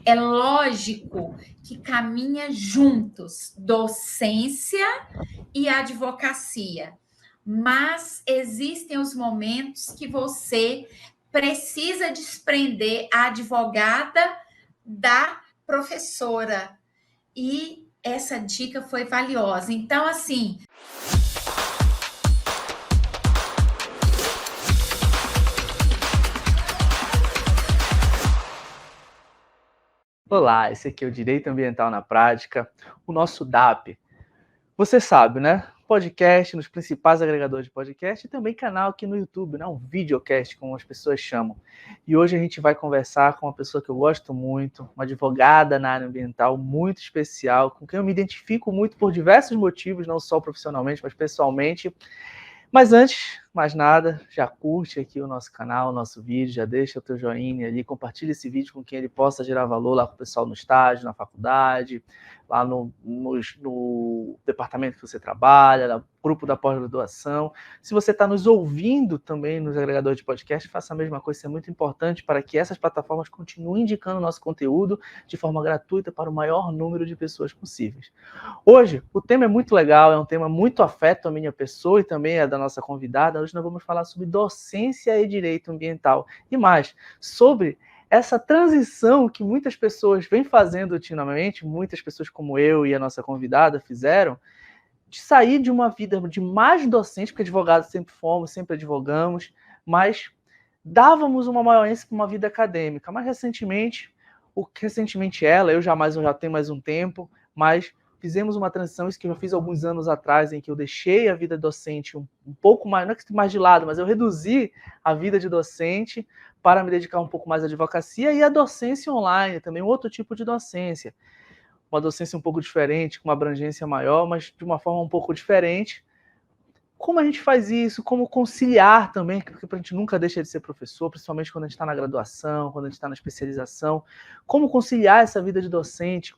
é lógico que caminha juntos, docência e advocacia. Mas existem os momentos que você precisa desprender a advogada da professora. E essa dica foi valiosa. Então, assim, Olá, esse aqui é o Direito Ambiental na Prática, o nosso DAP. Você sabe, né? Podcast nos principais agregadores de podcast e também canal aqui no YouTube, né? Um videocast, como as pessoas chamam. E hoje a gente vai conversar com uma pessoa que eu gosto muito, uma advogada na área ambiental muito especial, com quem eu me identifico muito por diversos motivos, não só profissionalmente, mas pessoalmente. Mas antes, mais nada, já curte aqui o nosso canal, o nosso vídeo, já deixa o teu joinha ali, compartilha esse vídeo com quem ele possa gerar valor lá com o pessoal no estágio, na faculdade, lá no departamento que você trabalha, no grupo da pós-graduação. Se você está nos ouvindo também nos agregadores de podcast, faça a mesma coisa, isso é muito importante para que essas plataformas continuem indicando o nosso conteúdo de forma gratuita para o maior número de pessoas possíveis. Hoje, o tema é muito legal, é um tema muito afeto à minha pessoa e também a da nossa convidada. Hoje nós vamos falar sobre docência e direito ambiental. E mais, sobre essa transição que muitas pessoas vêm fazendo ultimamente, muitas pessoas como eu e a nossa convidada fizeram, de sair de uma vida de mais docente, porque advogados sempre fomos, sempre advogamos, mas dávamos uma maior ênfase para uma vida acadêmica. Mas recentemente eu já tenho mais um tempo, mas fizemos uma transição, isso que eu fiz alguns anos atrás, em que eu deixei a vida docente um pouco mais, não é que mais de lado, mas eu reduzi a vida de docente para me dedicar um pouco mais à advocacia e à docência online, também outro tipo de docência. Uma docência um pouco diferente, com uma abrangência maior, mas de uma forma um pouco diferente. Como a gente faz isso? Como conciliar também, porque a gente nunca deixa de ser professor, principalmente quando a gente está na graduação, quando a gente está na especialização. Como conciliar essa vida de docente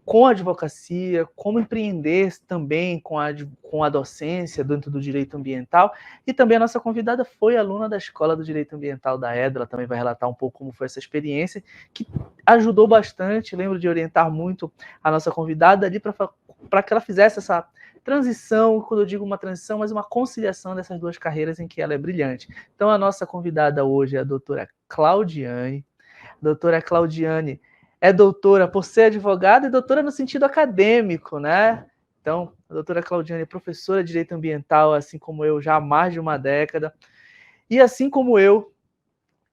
com a advocacia, como empreender também com a docência dentro do direito ambiental. E também a nossa convidada foi aluna da Escola do Direito Ambiental da EDRA, ela também vai relatar um pouco como foi essa experiência, que ajudou bastante, lembro de orientar muito a nossa convidada ali para que ela fizesse essa transição, quando eu digo uma transição, mas uma conciliação dessas duas carreiras em que ela é brilhante. Então a nossa convidada hoje é a doutora Claudiane. Doutora Claudiane é doutora por ser advogada e doutora no sentido acadêmico, né? Então, a doutora Claudiane é professora de Direito Ambiental, assim como eu, já há mais de uma década. E assim como eu,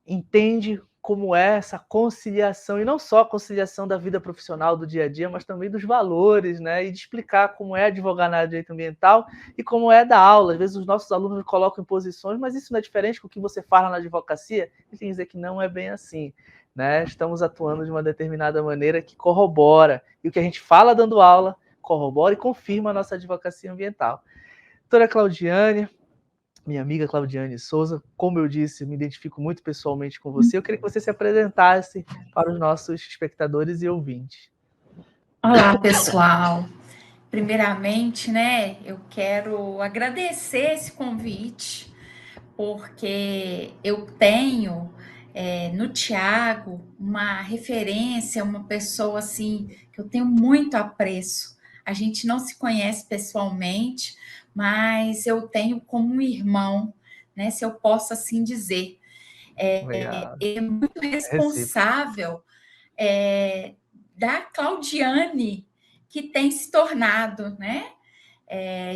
entende como é essa conciliação, e não só a conciliação da vida profissional do dia a dia, mas também dos valores, né? E de explicar como é advogar na área de direito ambiental e como é dar aula. Às vezes os nossos alunos colocam em posições, mas isso não é diferente do que você fala na advocacia. E tem que dizer que não é bem assim. Né? Estamos atuando de uma determinada maneira que corrobora. E o que a gente fala dando aula corrobora e confirma a nossa advocacia ambiental. Doutora Claudiane, minha amiga Claudiane Souza, como eu disse, me identifico muito pessoalmente com você. Eu queria que você se apresentasse para os nossos espectadores e ouvintes. olá, pessoal. Primeiramente, né, eu quero agradecer esse convite, porque eu tenho no Tiago uma referência, uma pessoa assim que eu tenho muito apreço. A gente não se conhece pessoalmente, mas eu tenho como um irmão, né, se eu posso assim dizer. Ele é muito responsável da Claudiane que tem se tornado, né?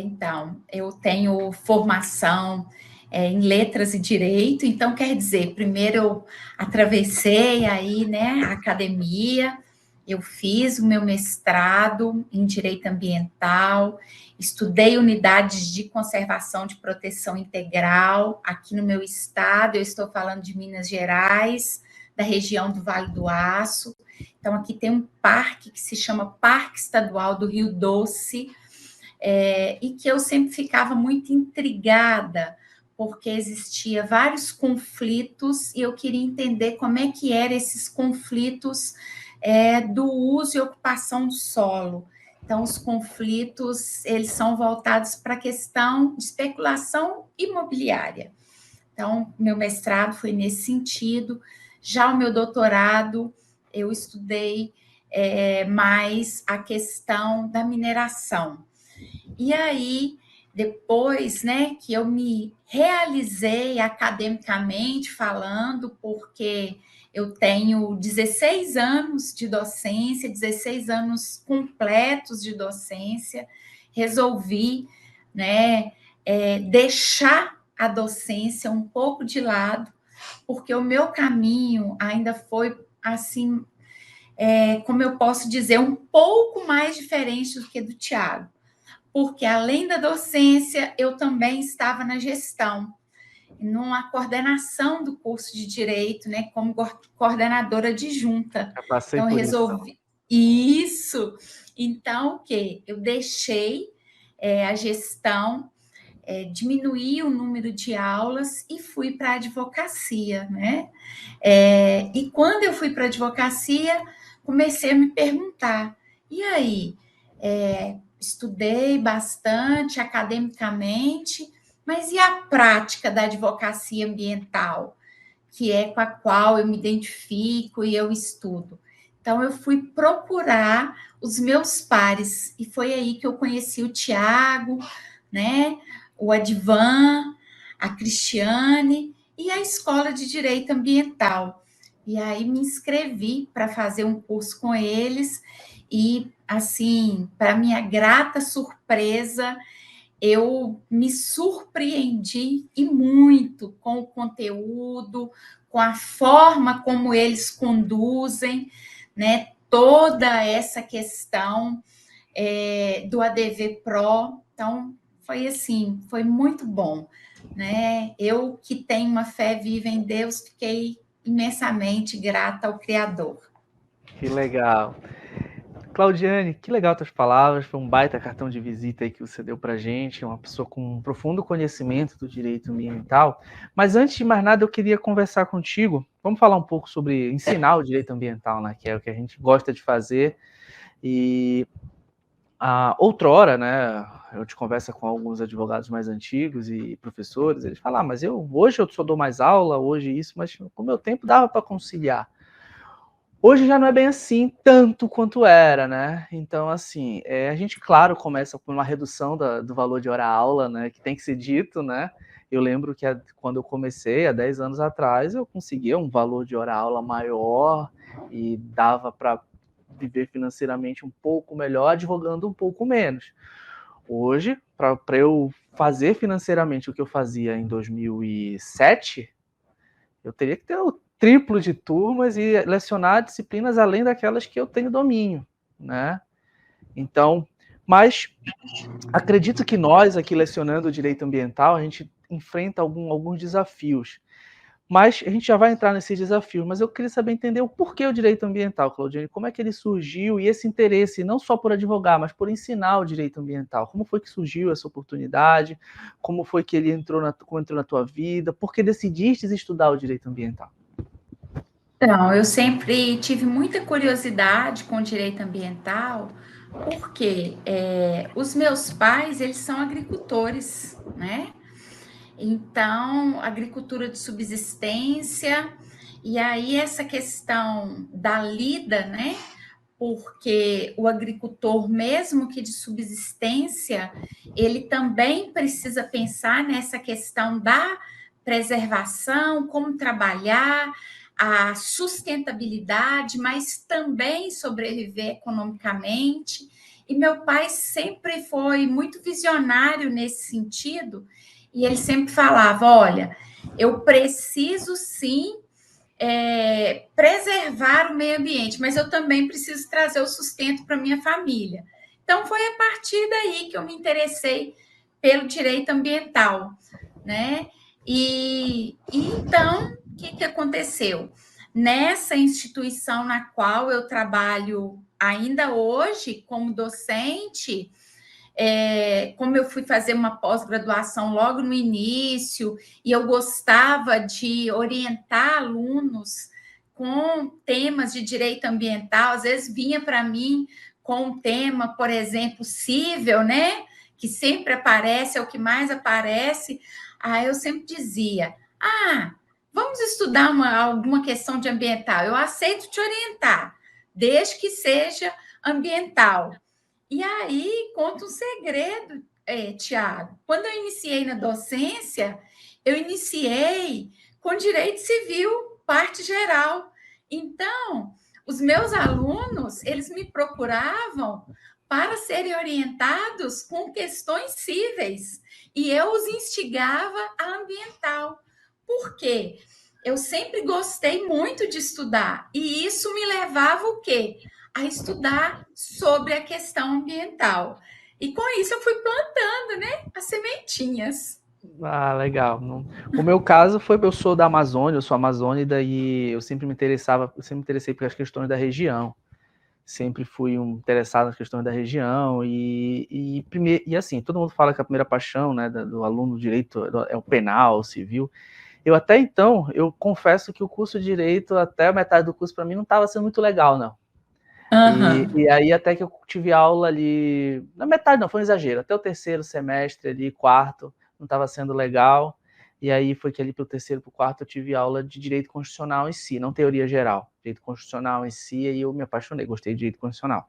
Então, eu tenho formação em letras e direito, então quer dizer, primeiro eu atravessei aí, né, a academia, eu fiz o meu mestrado em direito ambiental, estudei unidades de conservação de proteção integral aqui no meu estado, eu estou falando de Minas Gerais, da região do Vale do Aço. Então, aqui tem um parque que se chama Parque Estadual do Rio Doce, e que eu sempre ficava muito intrigada, porque existia vários conflitos, e eu queria entender como é que eram esses conflitos do uso e ocupação do solo. Então, os conflitos, eles são voltados para a questão de especulação imobiliária. Então, meu mestrado foi nesse sentido. Já o meu doutorado eu estudei mais a questão da mineração. E aí, depois, né, que eu me realizei academicamente falando, porque eu tenho 16 anos de docência, 16 anos completos de docência, resolvi, né, deixar a docência um pouco de lado, porque o meu caminho ainda foi assim, como eu posso dizer, um pouco mais diferente do que do Tiago, porque além da docência, eu também estava na gestão, numa coordenação do curso de Direito, né, como coordenadora adjunta. Já passei Então, eu por isso. resolvi isso. Então, o quê? Eu deixei a gestão, diminuí o número de aulas e fui para a advocacia, né? E quando eu fui para a advocacia, comecei a me perguntar, e aí? Estudei bastante academicamente, mas e a prática da advocacia ambiental, que é com a qual eu me identifico e eu estudo? Então, eu fui procurar os meus pares, e foi aí que eu conheci o Tiago, né? O Advan, a Cristiane e a Escola de Direito Ambiental. E aí me inscrevi para fazer um curso com eles, e, assim, para minha grata surpresa, eu me surpreendi e muito com o conteúdo, com a forma como eles conduzem, né, toda essa questão do ADV Pro. Então, foi assim, foi muito bom, né? Eu que tenho uma fé viva em Deus, fiquei imensamente grata ao Criador. Que legal. Claudiane, que legal tuas palavras, foi um baita cartão de visita aí que você deu pra gente, uma pessoa com um profundo conhecimento do direito ambiental. Mas antes de mais nada, eu queria conversar contigo, vamos falar um pouco sobre ensinar o direito ambiental, né, que é o que a gente gosta de fazer. E outrora, né, eu te converso com alguns advogados mais antigos e professores, eles falam, mas hoje eu só dou mais aula, hoje isso, mas com o meu tempo dava para conciliar. Hoje já não é bem assim, tanto quanto era, né? Então, assim, a gente, claro, começa com uma redução do valor de hora-aula, né? Que tem que ser dito, né? Eu lembro que quando eu comecei, há 10 anos atrás, eu conseguia um valor de hora-aula maior e dava para viver financeiramente um pouco melhor, advogando um pouco menos. Hoje, para eu fazer financeiramente o que eu fazia em 2007, eu teria que ter o triplo de turmas e lecionar disciplinas além daquelas que eu tenho domínio, né? Então, mas acredito que nós aqui lecionando o direito ambiental, a gente enfrenta alguns desafios. Mas a gente já vai entrar nesses desafios, mas eu queria saber entender o porquê o direito ambiental, Claudiane, como é que ele surgiu e esse interesse, não só por advogar, mas por ensinar o direito ambiental. Como foi que surgiu essa oportunidade? Como foi que ele entrou na tua vida? Por que decidiste estudar o direito ambiental? Então, eu sempre tive muita curiosidade com o direito ambiental, porque os meus pais, eles são agricultores, né? Então, agricultura de subsistência, e aí essa questão da lida, né? Porque o agricultor, mesmo que de subsistência, ele também precisa pensar nessa questão da preservação, como trabalhar, a sustentabilidade, mas também sobreviver economicamente. E meu pai sempre foi muito visionário nesse sentido, e ele sempre falava: olha, eu preciso sim preservar o meio ambiente, mas eu também preciso trazer o sustento para minha família. Então, foi a partir daí que eu me interessei pelo direito ambiental, né? E então, o que aconteceu? Nessa instituição na qual eu trabalho ainda hoje como docente, como eu fui fazer uma pós-graduação logo no início, e eu gostava de orientar alunos com temas de direito ambiental, às vezes vinha para mim com um tema, por exemplo, cível, né? Que sempre aparece, é o que mais aparece. Aí eu sempre dizia: vamos estudar alguma questão de ambiental. Eu aceito te orientar, desde que seja ambiental. E aí, conta um segredo, Tiago. Quando eu iniciei na docência, eu iniciei com direito civil, parte geral. Então, os meus alunos, eles me procuravam para serem orientados com questões cíveis, e eu os instigava a ambiental. Por quê? Eu sempre gostei muito de estudar, e isso me levava o quê? A estudar sobre a questão ambiental. E com isso eu fui plantando, né, as sementinhas. Ah, legal. O meu caso foi, eu sou da Amazônia, eu sou amazônida e eu sempre me interessei pelas questões da região. Sempre fui interessado nas questões da região e assim, todo mundo fala que a primeira paixão, né, do aluno de direito é o penal, o civil. Eu até então, eu confesso que o curso de direito, até a metade do curso, para mim, não estava sendo muito legal, não. E aí até que eu tive aula ali, na metade não, foi um exagero, até o terceiro semestre ali, quarto, não estava sendo legal, e aí foi que ali pelo terceiro para o quarto eu tive aula de direito constitucional em si, não teoria geral, direito constitucional em si, e eu me apaixonei, gostei de direito constitucional.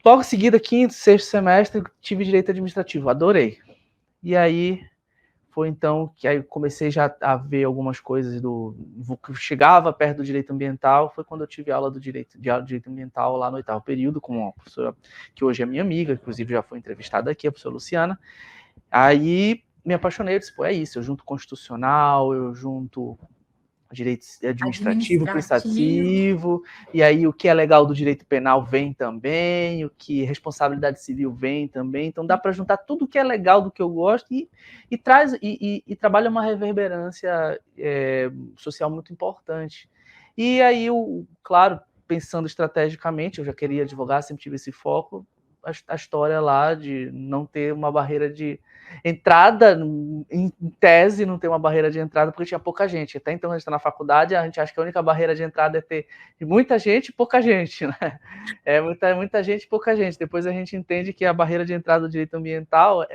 Logo em seguida, quinto, sexto semestre, tive direito administrativo, adorei. E aí foi então que aí comecei já a ver algumas coisas chegava perto do direito ambiental, foi quando eu tive aula de direito ambiental lá no 8º período com uma professora que hoje é minha amiga, inclusive já foi entrevistada aqui, a professora Luciana. Aí me apaixonei, eu disse, pô, é isso, eu junto constitucional, eu junto direito administrativo, prestativo, e aí o que é legal do direito penal vem também, o que responsabilidade civil vem também, então dá para juntar tudo que é legal do que eu gosto e traz e trabalha uma reverberância social muito importante. E aí, claro, pensando estrategicamente, eu já queria advogar, sempre tive esse foco, a história lá de não ter uma barreira de entrada, em tese, não ter uma barreira de entrada, porque tinha pouca gente. Até então, a gente está na faculdade, a gente acha que a única barreira de entrada é ter muita gente e pouca gente, né? É muita gente e pouca gente. Depois a gente entende que a barreira de entrada do direito ambiental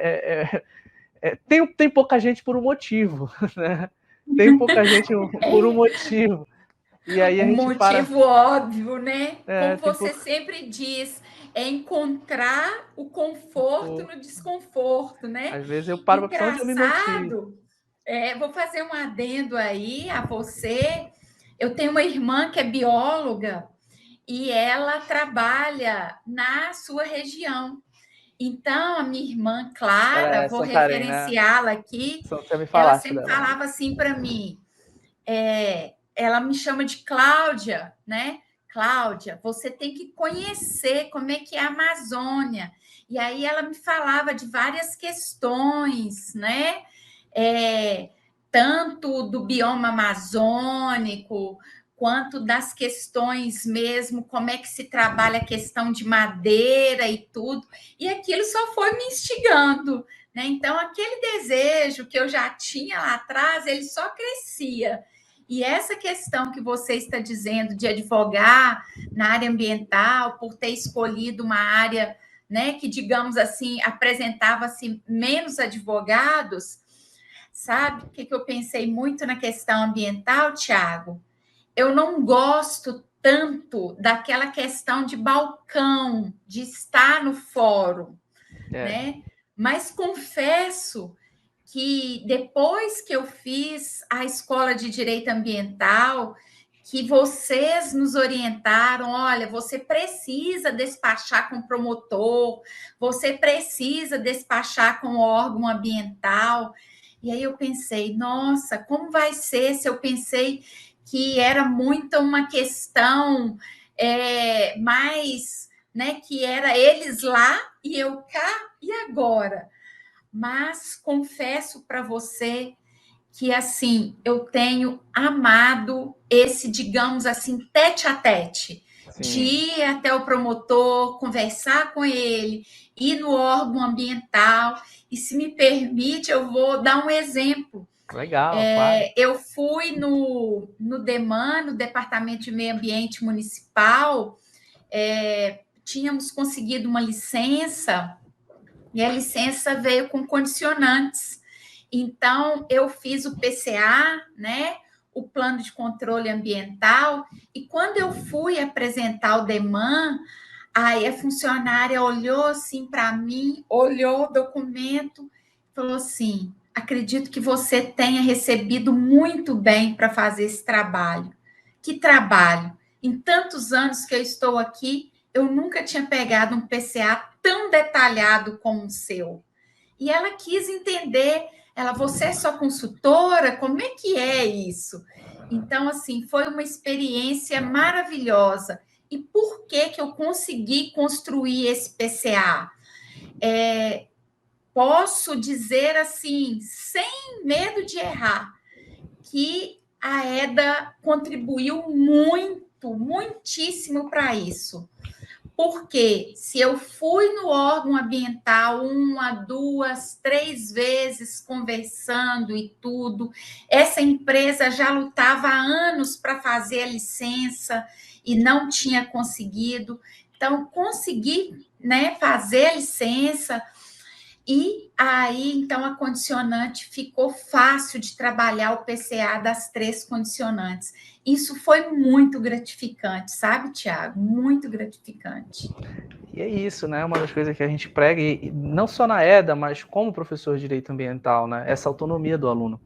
tem pouca gente por um motivo, né? Tem pouca gente por um motivo. E aí a gente motivo óbvio, né? Como tem você sempre diz, é encontrar o conforto no desconforto, né? Às vezes eu paro para pensar onde eu me meti. Vou fazer um adendo aí a você. Eu tenho uma irmã que é bióloga e ela trabalha na sua região. Então, a minha irmã Clara, vou referenciá-la aqui, ela sempre falava assim para mim, ela me chama de Cláudia, né? Cláudia, você tem que conhecer como é que é a Amazônia. E aí ela me falava de várias questões, né? Tanto do bioma amazônico, quanto das questões mesmo, como é que se trabalha a questão de madeira e tudo. E aquilo só foi me instigando, né? Então, aquele desejo que eu já tinha lá atrás, ele só crescia. E essa questão que você está dizendo de advogar na área ambiental, por ter escolhido uma área, né, que, digamos assim, apresentava-se menos advogados, sabe o que eu pensei muito na questão ambiental, Tiago? Eu não gosto tanto daquela questão de balcão, de estar no fórum, né? Mas confesso que depois que eu fiz a escola de direito ambiental, que vocês nos orientaram, olha, você precisa despachar com o promotor, você precisa despachar com o órgão ambiental. E aí eu pensei, nossa, como vai ser se eu pensei que era muito uma questão mais, né, que era eles lá e eu cá e agora. Mas confesso para você que assim eu tenho amado esse, digamos assim, tete a tete, de ir até o promotor, conversar com ele, ir no órgão ambiental. E se me permite, eu vou dar um exemplo. Legal, claro. Eu fui no DEMAN, no Departamento de Meio Ambiente Municipal, tínhamos conseguido uma licença, e a licença veio com condicionantes. Então, eu fiz o PCA, né? o plano de controle ambiental, e quando eu fui apresentar o DEMAN, aí a funcionária olhou assim para mim, olhou o documento, falou assim: acredito que você tenha recebido muito bem para fazer esse trabalho. Que trabalho! Em tantos anos que eu estou aqui, eu nunca tinha pegado um PCA tão detalhado como o seu. E ela quis entender, você é só consultora? Como é que é isso? Então, assim, foi uma experiência maravilhosa. E por que que eu consegui construir esse PCA? Posso dizer assim, sem medo de errar, que a EDA contribuiu muito, muitíssimo para isso. Porque se eu fui no órgão ambiental 1, 2, 3 vezes conversando e tudo, essa empresa já lutava há anos para fazer a licença e não tinha conseguido. Então, consegui, né, fazer a licença, e aí, então, a condicionante ficou fácil de trabalhar o PCA das 3 condicionantes. Isso foi muito gratificante, sabe, Tiago? Muito gratificante. E é isso, né? Uma das coisas que a gente prega, e não só na EDA, mas como professor de direito ambiental, né? Essa autonomia do aluno.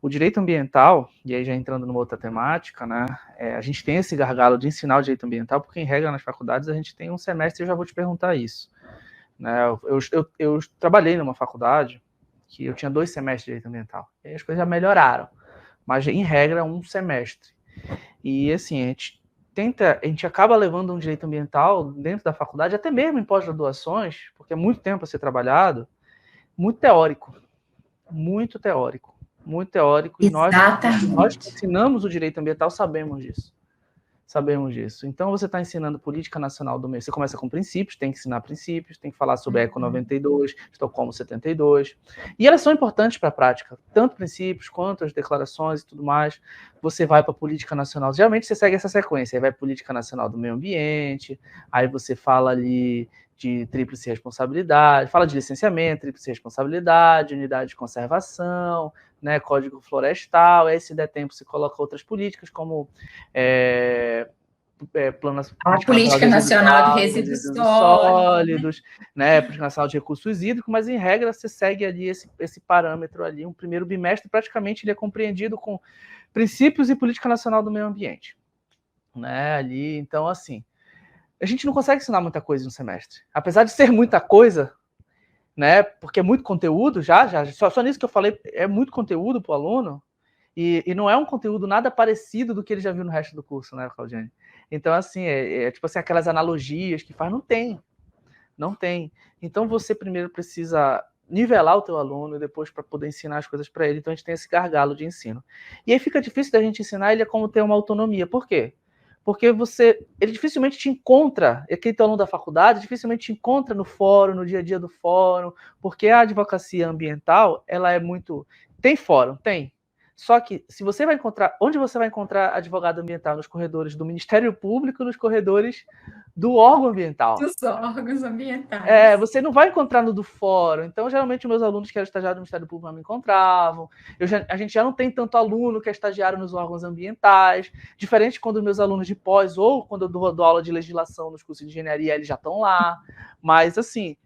O direito ambiental, e aí já entrando numa outra temática, né? A gente tem esse gargalo de ensinar o direito ambiental, porque em regra nas faculdades a gente tem um semestre, e eu já vou te perguntar isso. Né? Eu trabalhei numa faculdade que eu tinha 2 semestres de direito ambiental. E aí as coisas já melhoraram, mas em regra 1 semestre. E assim, a gente acaba levando um direito ambiental dentro da faculdade, até mesmo em pós-graduações, porque é muito tempo a ser trabalhado, muito teórico, muito teórico, muito teórico, e nós que ensinamos o direito ambiental sabemos disso. Sabemos disso. Então, você está ensinando política nacional do meio. Você começa com princípios, tem que ensinar princípios, tem que falar sobre a ECO 92, Estocolmo 72. E elas são importantes para a prática, tanto princípios quanto as declarações e tudo mais. Você vai para a política nacional. Geralmente, você segue essa sequência. Aí vai política nacional do meio ambiente, aí você fala ali de tríplice responsabilidade, fala de licenciamento, tríplice responsabilidade, unidade de conservação, né, Código Florestal. Aí, se der tempo, se coloca outras políticas, como A Política Nacional de Resíduos Sólidos, né, Política Nacional de Recursos Hídricos, mas, em regra, você segue ali esse parâmetro ali. Um primeiro bimestre, praticamente, ele é compreendido com princípios e política nacional do meio ambiente. Né, ali, então, assim, a gente não consegue ensinar muita coisa em um semestre. Apesar de ser muita coisa, né, porque é muito conteúdo, só nisso que eu falei, é muito conteúdo para o aluno, e não é um conteúdo nada parecido do que ele já viu no resto do curso, né, Claudiane? Então, assim, tipo assim, aquelas analogias que faz, não tem. Então, você primeiro precisa nivelar o teu aluno, depois para poder ensinar as coisas para ele. Então, a gente tem esse gargalo de ensino. E aí fica difícil da gente ensinar ele a como ter uma autonomia. Por quê? Porque ele dificilmente te encontra, aquele teu aluno da faculdade, dificilmente te encontra no fórum, no dia a dia do fórum, porque a advocacia ambiental, ela é muito... Tem fórum? Tem. Só que, onde você vai encontrar advogado ambiental? Nos corredores do Ministério Público, nos corredores do órgão ambiental. Dos órgãos ambientais. Você não vai encontrar no do fórum. Então, geralmente, os meus alunos que eram estagiários do Ministério Público não me encontravam. A gente já não tem tanto aluno que é estagiário nos órgãos ambientais. Diferente quando os meus alunos de pós, ou quando eu dou aula de legislação nos cursos de engenharia, eles já estão lá. Mas, assim,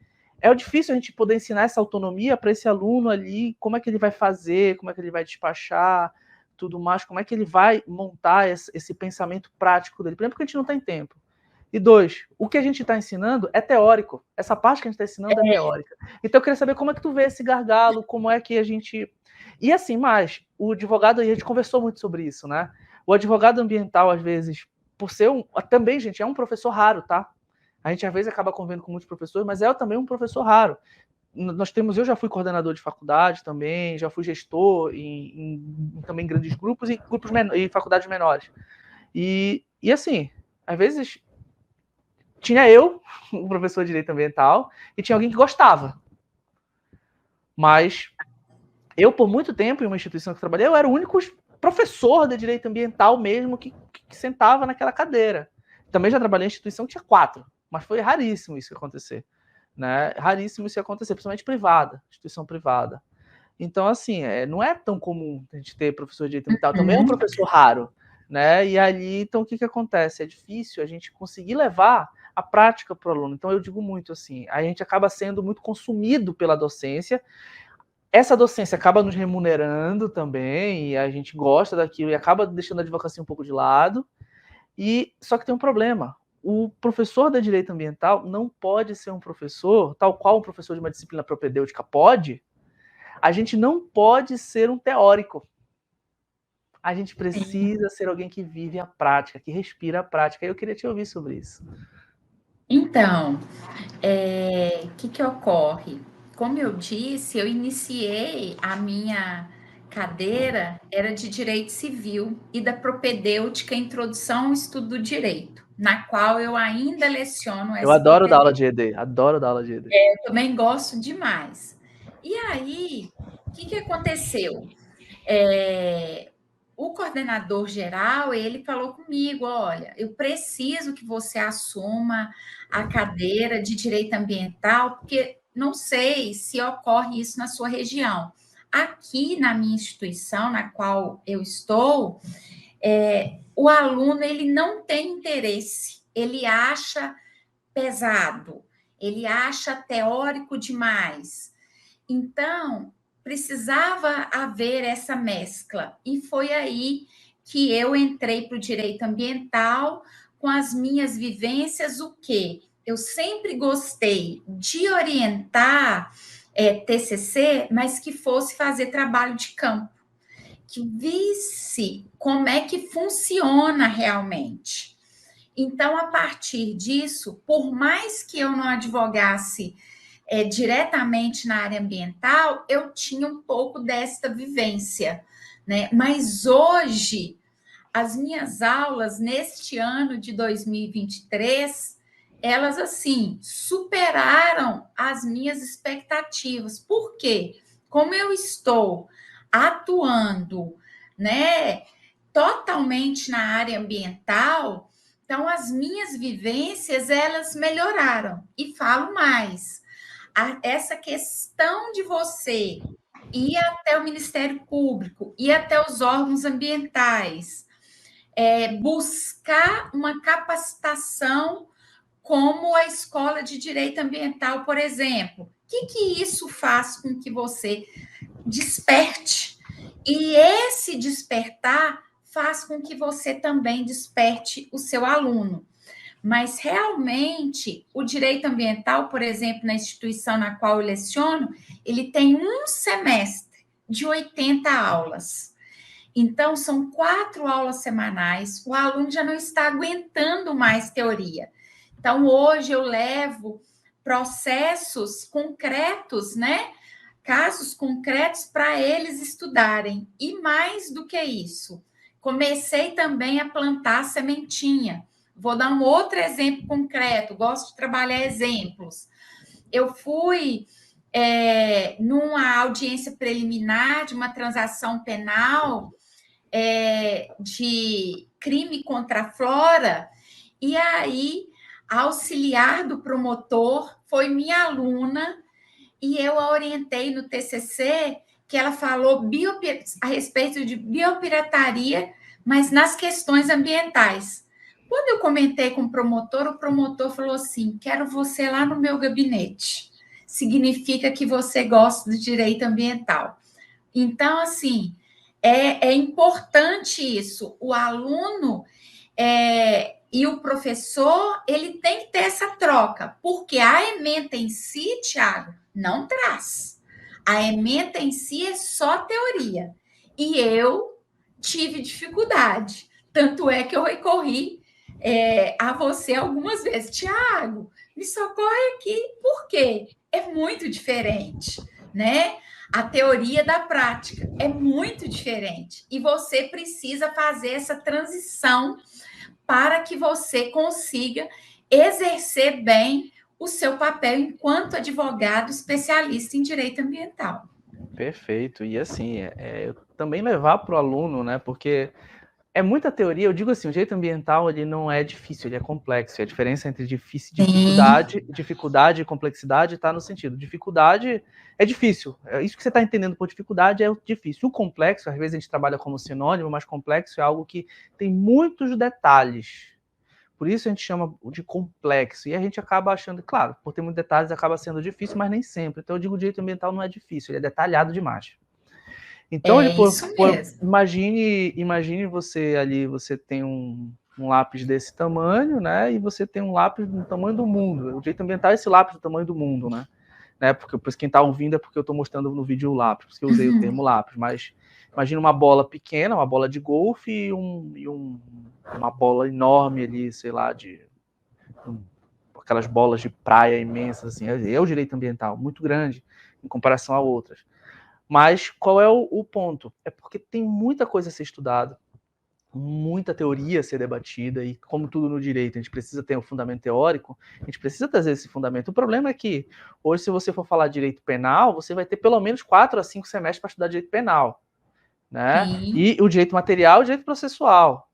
é difícil a gente poder ensinar essa autonomia para esse aluno ali, como é que ele vai fazer, como é que ele vai despachar, tudo mais, como é que ele vai montar esse pensamento prático dele. Primeiro, porque a gente não tem tempo. E 2, o que a gente está ensinando é teórico. Essa parte que a gente está ensinando é teórica. Então, eu queria saber como é que tu vê esse gargalo, como é que a gente... E assim, o advogado, a gente conversou muito sobre isso, né? O advogado ambiental, às vezes, por ser também, gente, é um professor raro, tá? A gente, às vezes, acaba convivendo com muitos professores, mas é também um professor raro. Eu já fui coordenador de faculdade também, já fui gestor também em grandes grupos e faculdades menores. E assim, às vezes tinha um professor de direito ambiental, e tinha alguém que gostava. Mas eu, por muito tempo, em uma instituição que eu trabalhei, eu era o único professor de direito ambiental mesmo que sentava naquela cadeira. Também já trabalhei em instituição que tinha 4, mas foi raríssimo isso acontecer. Né? Raríssimo isso acontecer, principalmente privada, instituição privada. Então, assim, não é tão comum a gente ter professor de direito ambiental, também é um Uhum. professor raro, né? E ali, então, o que acontece? É difícil a gente conseguir levar a prática para o aluno. Então, eu digo muito assim, a gente acaba sendo muito consumido pela docência, essa docência acaba nos remunerando também, e a gente gosta daquilo e acaba deixando a advocacia um pouco de lado, e só que tem um problema. O professor da direito ambiental não pode ser um professor, tal qual um professor de uma disciplina propedêutica pode, a gente não pode ser um teórico. A gente Sim. precisa ser alguém que vive a prática, que respira a prática. Eu queria te ouvir sobre isso. Então, que ocorre? Como eu disse, eu iniciei a minha cadeira era de direito civil e da propedêutica Introdução ao Estudo do Direito, na qual eu ainda leciono Eu essa adoro dar aula propedêutica. de ED, adoro dar aula de ED. Eu também gosto demais. E aí, que aconteceu? O coordenador geral, ele falou comigo, olha, eu preciso que você assuma a cadeira de direito ambiental, porque não sei se ocorre isso na sua região. Aqui na minha instituição, na qual eu estou, o aluno ele não tem interesse, ele acha pesado, ele acha teórico demais. Então, precisava haver essa mescla. E foi aí que eu entrei para o direito ambiental com as minhas vivências, o quê? Eu sempre gostei de orientar TCC, mas que fosse fazer trabalho de campo, que visse como é que funciona realmente. Então, a partir disso, por mais que eu não advogasse diretamente na área ambiental, eu tinha um pouco desta vivência, né? Mas hoje, as minhas aulas neste ano de 2023, elas assim superaram as minhas expectativas. Por quê? Como eu estou atuando, né, totalmente na área ambiental, então as minhas vivências elas melhoraram. E falo mais, essa questão de você ir até o Ministério Público, ir até os órgãos ambientais, buscar uma capacitação como a Escola de Direito Ambiental, por exemplo. O que isso faz com que você desperte? E esse despertar faz com que você também desperte o seu aluno. Mas realmente o direito ambiental, por exemplo, na instituição na qual eu leciono, ele tem um semestre de 80 aulas. Então, são 4 aulas semanais, o aluno já não está aguentando mais teoria. Então, hoje eu levo processos concretos, né? Casos concretos para eles estudarem. E mais do que isso, comecei também a plantar sementinha. Vou dar um outro exemplo concreto, gosto de trabalhar exemplos. Eu fui numa audiência preliminar de uma transação penal de crime contra a flora, e aí a auxiliar do promotor foi minha aluna, e eu a orientei no TCC, que ela falou a respeito de biopirataria, mas nas questões ambientais. Quando eu comentei com o promotor falou assim: quero você lá no meu gabinete. Significa que você gosta do direito ambiental. Então, assim, é importante isso. O aluno e o professor, ele tem que ter essa troca, porque a ementa em si, Tiago, não traz. A ementa em si é só teoria. E eu tive dificuldade. Tanto é que eu recorri a você algumas vezes. Tiago, me socorre aqui. Por quê? É muito diferente, né? A teoria da prática é muito diferente. E você precisa fazer essa transição para que você consiga exercer bem o seu papel enquanto advogado especialista em direito ambiental. Perfeito. E assim, também levar para o aluno, né? Porque é muita teoria. Eu digo assim, o direito ambiental ele não é difícil, ele é complexo. E a diferença entre Sim, dificuldade e complexidade está no sentido. Dificuldade é difícil. É isso que você está entendendo por dificuldade é o difícil. O complexo, às vezes a gente trabalha como sinônimo, mas complexo é algo que tem muitos detalhes. Por isso a gente chama de complexo. E a gente acaba achando, claro, por ter muitos detalhes acaba sendo difícil, mas nem sempre. Então eu digo que o direito ambiental não é difícil, ele é detalhado demais. Então, é isso mesmo. imagine você ali, você tem um lápis desse tamanho, né? E você tem um lápis do tamanho do mundo. O direito ambiental é esse lápis do tamanho do mundo, né? Porque quem está ouvindo é porque eu estou mostrando no vídeo o lápis, porque eu usei o termo lápis. Mas imagine uma bola pequena, uma bola de golfe uma bola enorme ali, sei lá, aquelas bolas de praia imensas, assim. É o direito ambiental, muito grande em comparação a outras. Mas qual é o ponto? É porque tem muita coisa a ser estudada, muita teoria a ser debatida, e como tudo no direito, a gente precisa ter um fundamento teórico, a gente precisa trazer esse fundamento. O problema é que, hoje, se você for falar de direito penal, você vai ter pelo menos 4 a 5 semestres para estudar direito penal, né? Sim, E o direito material e o direito processual.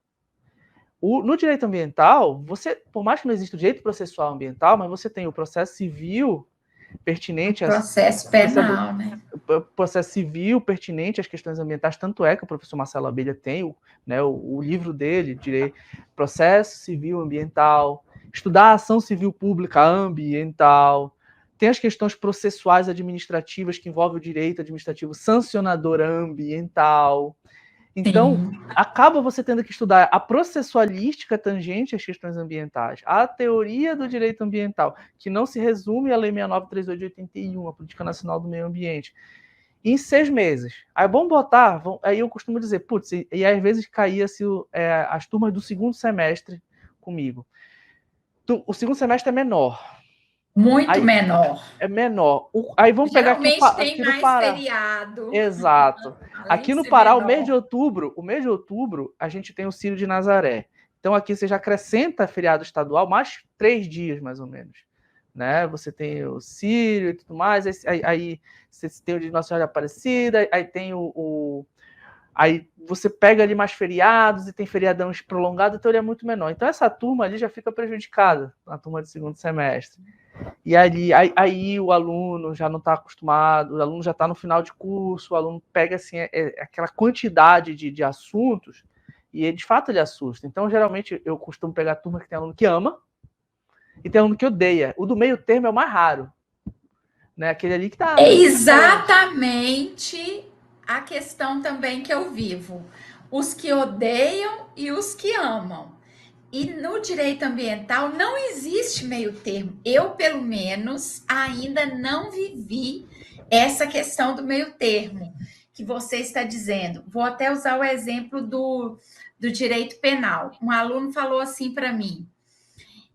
No direito ambiental, por mais que não exista o direito processual ambiental, mas você tem o processo civil o pertinente processo penal, né? processo civil pertinente às questões ambientais, tanto é que o professor Marcelo Abelha tem o livro dele, direito, processo civil ambiental, estudar a ação civil pública ambiental, tem as questões processuais administrativas que envolvem o direito administrativo sancionador ambiental. Então, Sim, acaba você tendo que estudar a processualística tangente às questões ambientais, a teoria do direito ambiental, que não se resume à Lei 6938 de 81, a Política Nacional do Meio Ambiente, em 6 meses. Aí vamos botar, aí eu costumo dizer, putz, e às vezes caía-se as turmas do segundo semestre comigo. O segundo semestre é menor. muito Aí menor. é menor. Aí vamos pegar Geralmente tem aqui no mais Pará. feriado, Exato. além Aqui de no ser Pará, menor. o mês de outubro, a gente tem o Círio de Nazaré. Então aqui você já acrescenta feriado estadual mais 3 dias, mais ou menos. Né? Você tem o Círio e tudo mais, aí você tem o de Nossa Senhora Aparecida, aí tem aí você pega ali mais feriados e tem feriadão prolongado, então ele é muito menor. Então essa turma ali já fica prejudicada, na turma de segundo semestre. E aí o aluno já não está acostumado, o aluno já está no final de curso, o aluno pega assim, aquela quantidade de assuntos e de fato ele assusta. Então, geralmente, eu costumo pegar a turma que tem aluno que ama e tem aluno que odeia. O do meio termo é o mais raro, né? Aquele ali que está É diferente. exatamente a questão também que eu vivo. Os que odeiam e os que amam. E no direito ambiental não existe meio termo. Eu, pelo menos, ainda não vivi essa questão do meio termo que você está dizendo. Vou até usar o exemplo do direito penal. Um aluno falou assim para mim: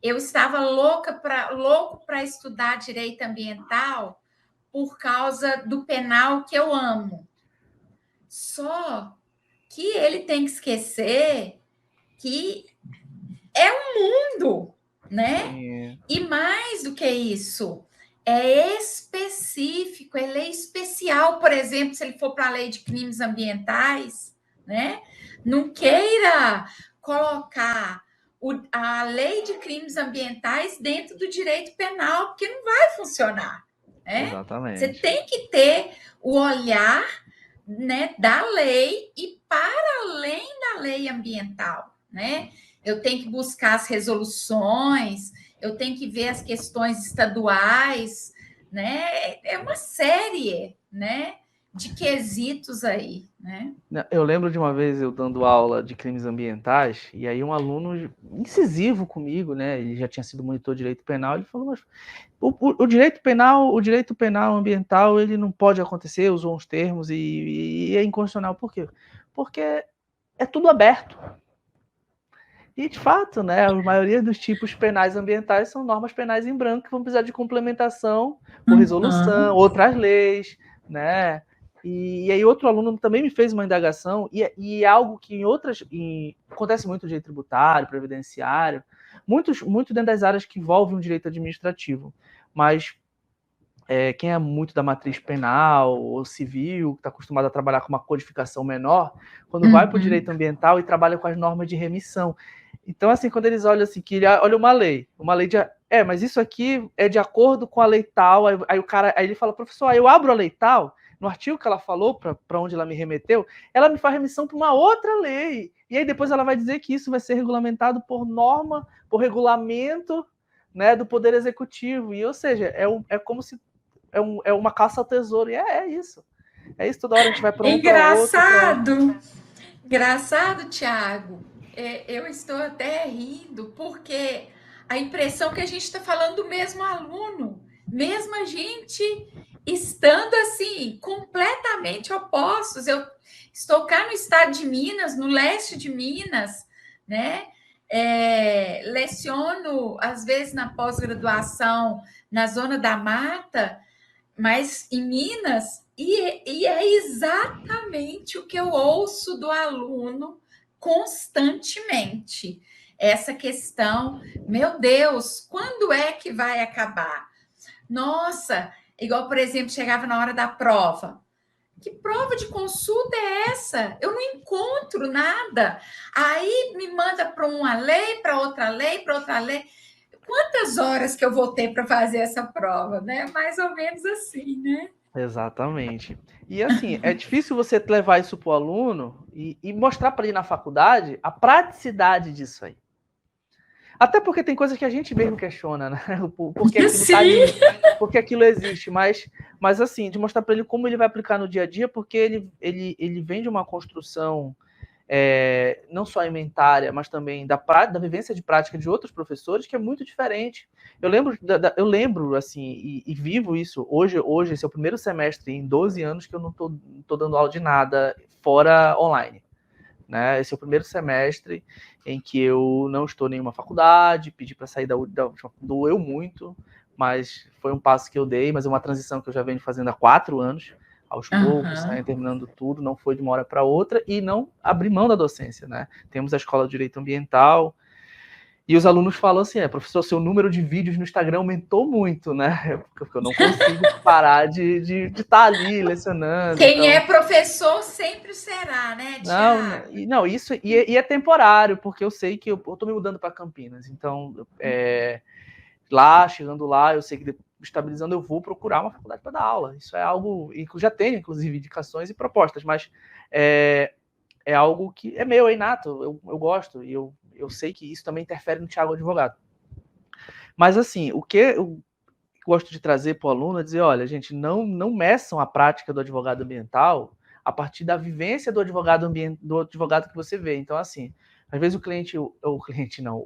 eu estava louco para estudar direito ambiental por causa do penal que eu amo. Só que ele tem que esquecer que é um mundo, né? Sim, E mais do que isso, é específico, é lei especial, por exemplo, se ele for para a lei de crimes ambientais, né? Não queira colocar a lei de crimes ambientais dentro do direito penal, porque não vai funcionar, né? Você exatamente. tem que ter o olhar, né, da lei e para além da lei ambiental, né? Eu tenho que buscar as resoluções, eu tenho que ver as questões estaduais, né? É uma série, né, de quesitos aí, né? Eu lembro de uma vez eu dando aula de crimes ambientais, e aí um aluno incisivo comigo, né? Ele já tinha sido monitor de direito penal, ele falou, mas o direito penal ambiental, ele não pode acontecer, usou uns termos e é inconstitucional. Por quê? Porque é tudo aberto. E, de fato, né, a maioria dos tipos penais ambientais são normas penais em branco que vão precisar de complementação por resolução, Uhum. outras leis, né? E aí outro aluno também me fez uma indagação, e algo que acontece muito no direito tributário, previdenciário, muito dentro das áreas que envolvem o direito administrativo. Mas quem é muito da matriz penal ou civil, que está acostumado a trabalhar com uma codificação menor, quando vai para o direito ambiental e trabalha com as normas de remissão. Então, assim, quando eles olham assim, que olha uma lei de... mas isso aqui é de acordo com a lei tal, aí ele fala, professor, aí eu abro a lei tal, no artigo que ela falou, para onde ela me remeteu, ela me faz remissão para uma outra lei. E aí depois ela vai dizer que isso vai ser regulamentado por norma, por regulamento, né, do Poder Executivo. E, ou seja, é como se é uma caça ao tesouro. E é isso. É isso, toda hora a gente vai para um, para outro. Engraçado, Tiago. Eu estou até rindo, porque a impressão que a gente está falando do mesmo aluno, mesmo a gente estando assim, completamente opostos. Eu estou cá no estado de Minas, no leste de Minas, né? Leciono, às vezes, na pós-graduação, na zona da mata, mas em Minas, e é exatamente o que eu ouço do aluno constantemente. Essa questão, meu Deus, quando é que vai acabar? Nossa, igual, por exemplo, chegava na hora da prova. Que prova de consulta é essa? Eu não encontro nada. Aí me manda para uma lei, para outra lei, para outra lei. Quantas horas que eu vou ter para fazer essa prova, né? Mais ou menos assim, né? Exatamente. E assim, é difícil você levar isso para o aluno e mostrar para ele na faculdade a praticidade disso aí. Até porque tem coisas que a gente mesmo questiona, né? Porque aquilo tá ali, porque aquilo existe, mas assim, de mostrar para ele como ele vai aplicar no dia a dia, porque ele vem de uma construção não só ementária, mas também da vivência de prática de outros professores, que é muito diferente. Eu lembro assim, e vivo isso. Hoje, esse é o primeiro semestre em 12 anos que eu não tô dando aula de nada fora online. Né? Esse é o primeiro semestre em que eu não estou em nenhuma faculdade, pedi para sair doeu muito, mas foi um passo que eu dei, mas é uma transição que eu já venho fazendo há 4 anos, aos poucos, saindo terminando tudo, não foi de uma hora para outra, e não abrir mão da docência, né? Temos a Escola de Direito Ambiental, e os alunos falam assim, professor, seu número de vídeos no Instagram aumentou muito, né? Porque eu não consigo parar de estar ali lecionando. Quem é professor sempre será, né, Tiago? Não, isso e é temporário, porque eu sei que eu tô me mudando para Campinas, então chegando lá, eu sei que estabilizando eu vou procurar uma faculdade para dar aula. Isso é algo, e já tenho inclusive indicações e propostas, mas é algo que é meu, é inato, eu gosto, e eu sei que isso também interfere no Tiago Advogado. Mas assim, o que eu gosto de trazer para o aluno é dizer, olha, gente, não meçam a prática do advogado ambiental a partir da vivência do advogado que você vê. Então, assim, às vezes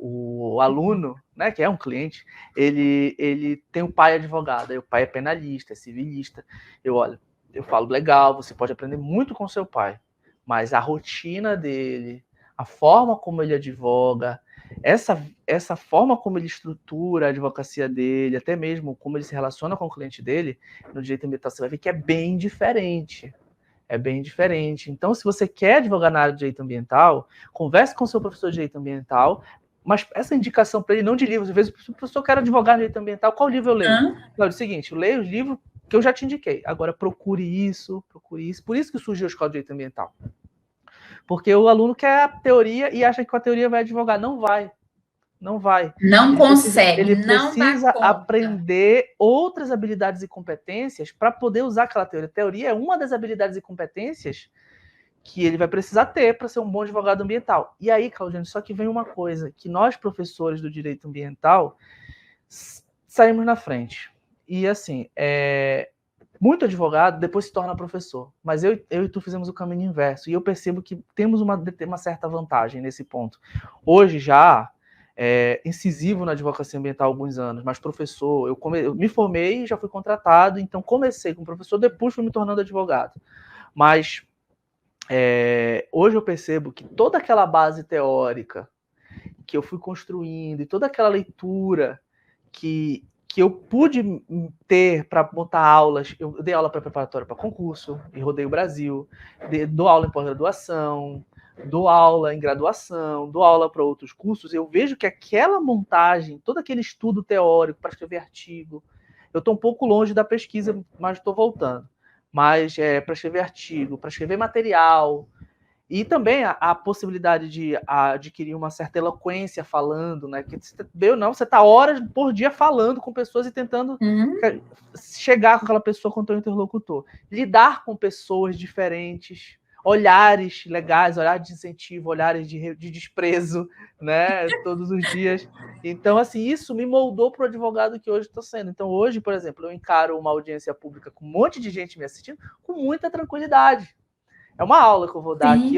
o aluno, né, que é um cliente, ele tem um pai advogado, aí o pai é penalista, é civilista. Eu falo, legal, você pode aprender muito com seu pai, mas a rotina dele, a forma como ele advoga, essa forma como ele estrutura a advocacia dele, até mesmo como ele se relaciona com o cliente dele, no direito ambiental você vai ver que é bem diferente. É bem diferente. Então, se você quer advogar na área de direito ambiental, converse com o seu professor de direito ambiental, mas essa indicação para ele não de livros. Às vezes, o professor quer advogar no direito ambiental, qual livro eu leio? Não, é o seguinte, eu leio os livros que eu já te indiquei. Agora, procure isso. Por isso que surgiu a Escola de Direito Ambiental. Porque o aluno quer a teoria e acha que com a teoria vai advogar. Não vai. Não vai. Não consegue, ele não dá precisa conta. aprender outras habilidades e competências para poder usar aquela teoria. A teoria é uma das habilidades e competências que ele vai precisar ter para ser um bom advogado ambiental. E aí, Claudiane, só que vem uma coisa, que nós, professores do direito ambiental, saímos na frente. E assim, muito advogado depois se torna professor, mas eu e tu fizemos o caminho inverso, e eu percebo que temos uma certa vantagem nesse ponto. Hoje já, incisivo na advocacia ambiental há alguns anos, mas professor, eu me formei e já fui contratado, então comecei como professor, depois fui me tornando advogado. Mas hoje eu percebo que toda aquela base teórica que eu fui construindo e toda aquela leitura que eu pude ter para botar aulas, eu dei aula para preparatória para concurso, e rodei o Brasil, dou aula em pós-graduação, dou aula em graduação, dou aula para outros cursos, eu vejo que aquela montagem, todo aquele estudo teórico para escrever artigo, Eu estou um pouco longe da pesquisa, mas estou voltando. Mas para escrever artigo, para escrever material, e também a possibilidade de adquirir uma certa eloquência falando, né? Que você está horas por dia falando com pessoas e tentando chegar com aquela pessoa, com o teu interlocutor. Lidar com pessoas diferentes, olhares legais, olhares de incentivo, olhares de desprezo, né? Todos os dias. Então, assim, isso me moldou para o advogado que hoje estou sendo. Então, hoje, por exemplo, eu encaro uma audiência pública com um monte de gente me assistindo com muita tranquilidade. É uma aula que eu vou dar aqui.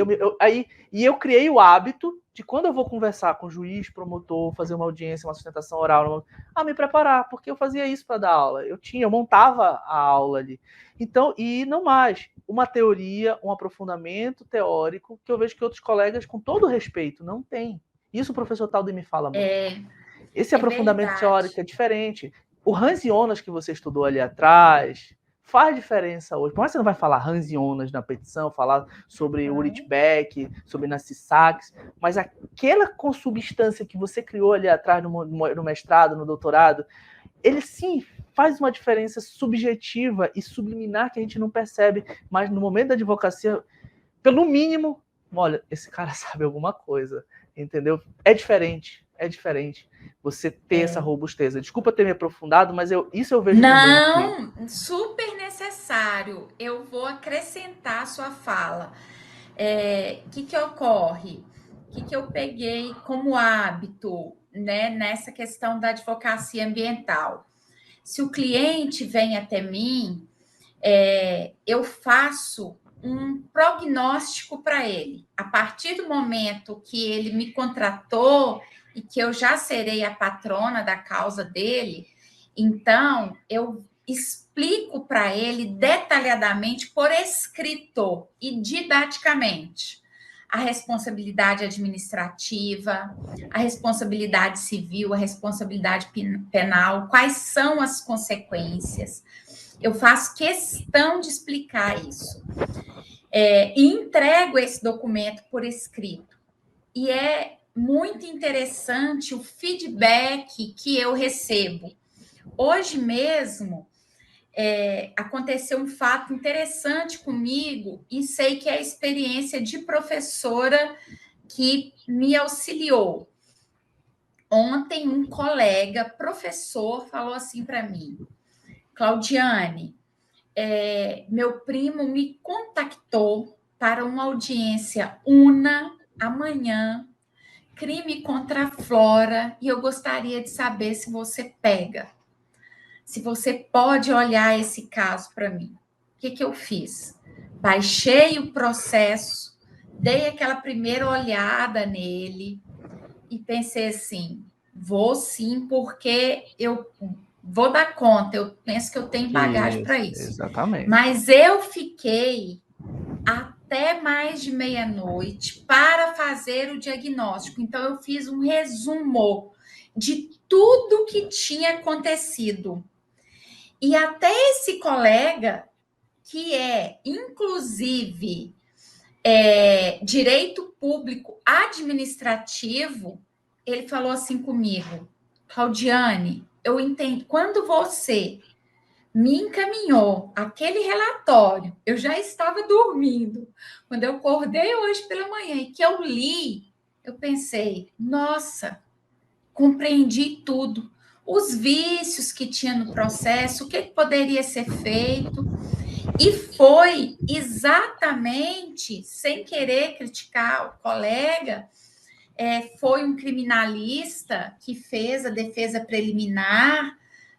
Eu criei o hábito de, quando eu vou conversar com o juiz, promotor, fazer uma audiência, uma sustentação oral, me preparar, porque eu fazia isso para dar aula. Eu montava a aula ali. Então, e não mais. Uma teoria, um aprofundamento teórico, que eu vejo que outros colegas, com todo respeito, não têm. Isso o professor Talden me fala muito. Esse aprofundamento teórico é diferente. O Hans Jonas que você estudou ali atrás faz diferença hoje. Por mais que você não vai falar Hans Jonas na petição, falar sobre Ulrich Beck, sobre Narciso Sachs, mas aquela consubstância que você criou ali atrás no mestrado, no doutorado, ele sim faz uma diferença subjetiva e subliminar que a gente não percebe, mas no momento da advocacia, pelo mínimo, olha, esse cara sabe alguma coisa, entendeu? É diferente você ter essa robusteza. Desculpa ter me aprofundado, mas isso eu vejo também. Não, super necessário. Eu vou acrescentar a sua fala. Que ocorre? Que eu peguei como hábito, né, nessa questão da advocacia ambiental? Se o cliente vem até mim, eu faço um prognóstico para ele. A partir do momento que ele me contratou e que eu já serei a patrona da causa dele, então eu explico para ele detalhadamente, por escrito e didaticamente, a responsabilidade administrativa, a responsabilidade civil, a responsabilidade penal, quais são as consequências. Eu faço questão de explicar isso. E entrego esse documento por escrito. E é muito interessante o feedback que eu recebo. Hoje mesmo, aconteceu um fato interessante comigo e sei que é a experiência de professora que me auxiliou. Ontem, um colega, professor, falou assim para mim: Claudiane, meu primo me contactou para uma audiência una amanhã, crime contra a flora, e eu gostaria de saber se você pega, se você pode olhar esse caso para mim. O que eu fiz? Baixei o processo, dei aquela primeira olhada nele e pensei assim, vou sim, porque eu vou dar conta, eu penso que eu tenho bagagem para isso. Exatamente. Mas eu fiquei até mais de meia-noite para fazer o diagnóstico. Então, eu fiz um resumo de tudo que tinha acontecido. E até esse colega, que inclusive, direito público administrativo, ele falou assim comigo: Claudiane, eu entendo, quando você me encaminhou aquele relatório, eu já estava dormindo. Quando eu acordei hoje pela manhã e que eu li, eu pensei, nossa, compreendi tudo. Os vícios que tinha no processo, o que poderia ser feito. E foi exatamente, sem querer criticar o colega, foi um criminalista que fez a defesa preliminar,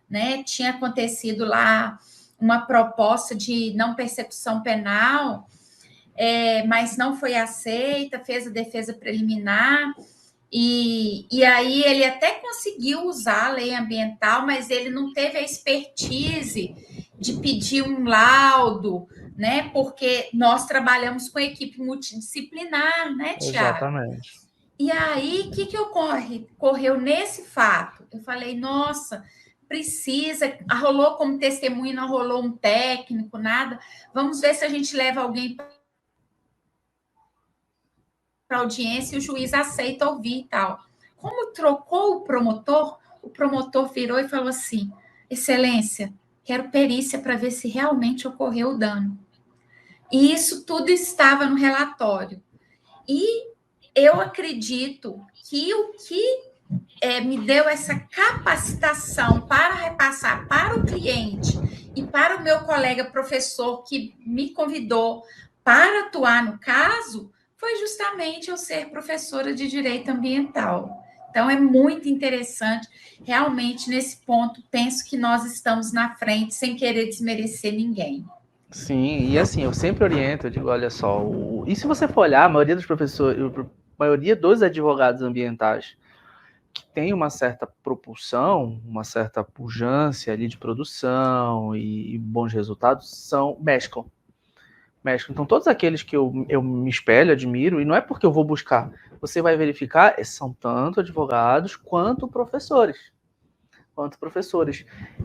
né? Tinha acontecido lá uma proposta de não persecução penal, mas não foi aceita, fez a defesa preliminar, e aí ele até conseguiu usar a lei ambiental, mas ele não teve a expertise de pedir um laudo, né? Porque nós trabalhamos com equipe multidisciplinar, né, Tiago? Exatamente. E aí, o que ocorreu nesse fato? Eu falei, nossa, precisa, rolou como testemunha, não rolou um técnico, nada. Vamos ver se a gente leva alguém para audiência e o juiz aceita ouvir e tal. Como trocou o promotor virou e falou assim: Excelência, quero perícia para ver se realmente ocorreu o dano. E isso tudo estava no relatório. E eu acredito que o que me deu essa capacitação para repassar para o cliente e para o meu colega professor que me convidou para atuar no caso foi justamente eu ser professora de direito ambiental. Então, é muito interessante. Realmente, nesse ponto, penso que nós estamos na frente, sem querer desmerecer ninguém. Sim, e assim, eu sempre oriento, eu digo, olha só, e se você for olhar, a maioria dos professores, a maioria dos advogados ambientais que tem uma certa propulsão, uma certa pujança ali de produção e bons resultados, mesclam. Então, todos aqueles que eu me espelho, admiro, e não é porque eu vou buscar, você vai verificar, são tanto advogados quanto professores.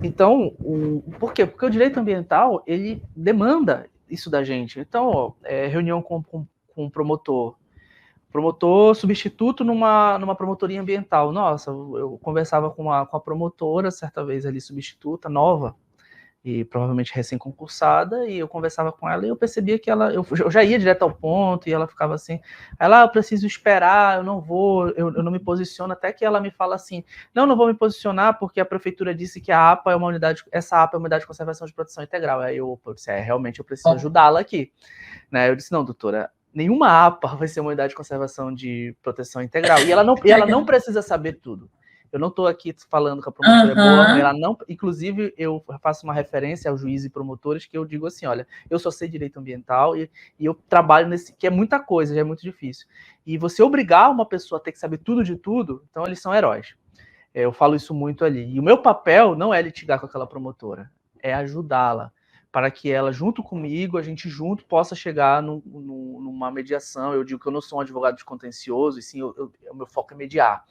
Então, por quê? Porque o direito ambiental, ele demanda isso da gente. Então, reunião com um promotor substituto numa promotoria ambiental. Nossa, eu conversava com a promotora, certa vez ali, substituta, nova, e provavelmente recém-concursada, e eu conversava com ela e eu percebia que eu já ia direto ao ponto, e ela ficava assim, eu preciso esperar, eu não vou, eu não me posiciono, até que ela me fala assim, não vou me posicionar porque a prefeitura disse que a APA é uma unidade, essa APA é uma unidade de conservação de proteção integral. Aí eu disse, realmente eu preciso ajudá-la aqui. Né? Eu disse, não, doutora, nenhuma APA vai ser uma unidade de conservação de proteção integral, e ela não precisa saber tudo. Eu não estou aqui falando que a promotora é boa, ela não. Inclusive, eu faço uma referência aos juízes e promotores que eu digo assim: olha, eu só sei direito ambiental e eu trabalho nesse, que é muita coisa, já é muito difícil. E você obrigar uma pessoa a ter que saber tudo de tudo, então eles são heróis. Eu falo isso muito ali. E o meu papel não é litigar com aquela promotora, é ajudá-la, para que ela, junto comigo, a gente junto possa chegar numa mediação. Eu digo que eu não sou um advogado descontencioso, e sim, o meu foco é mediar.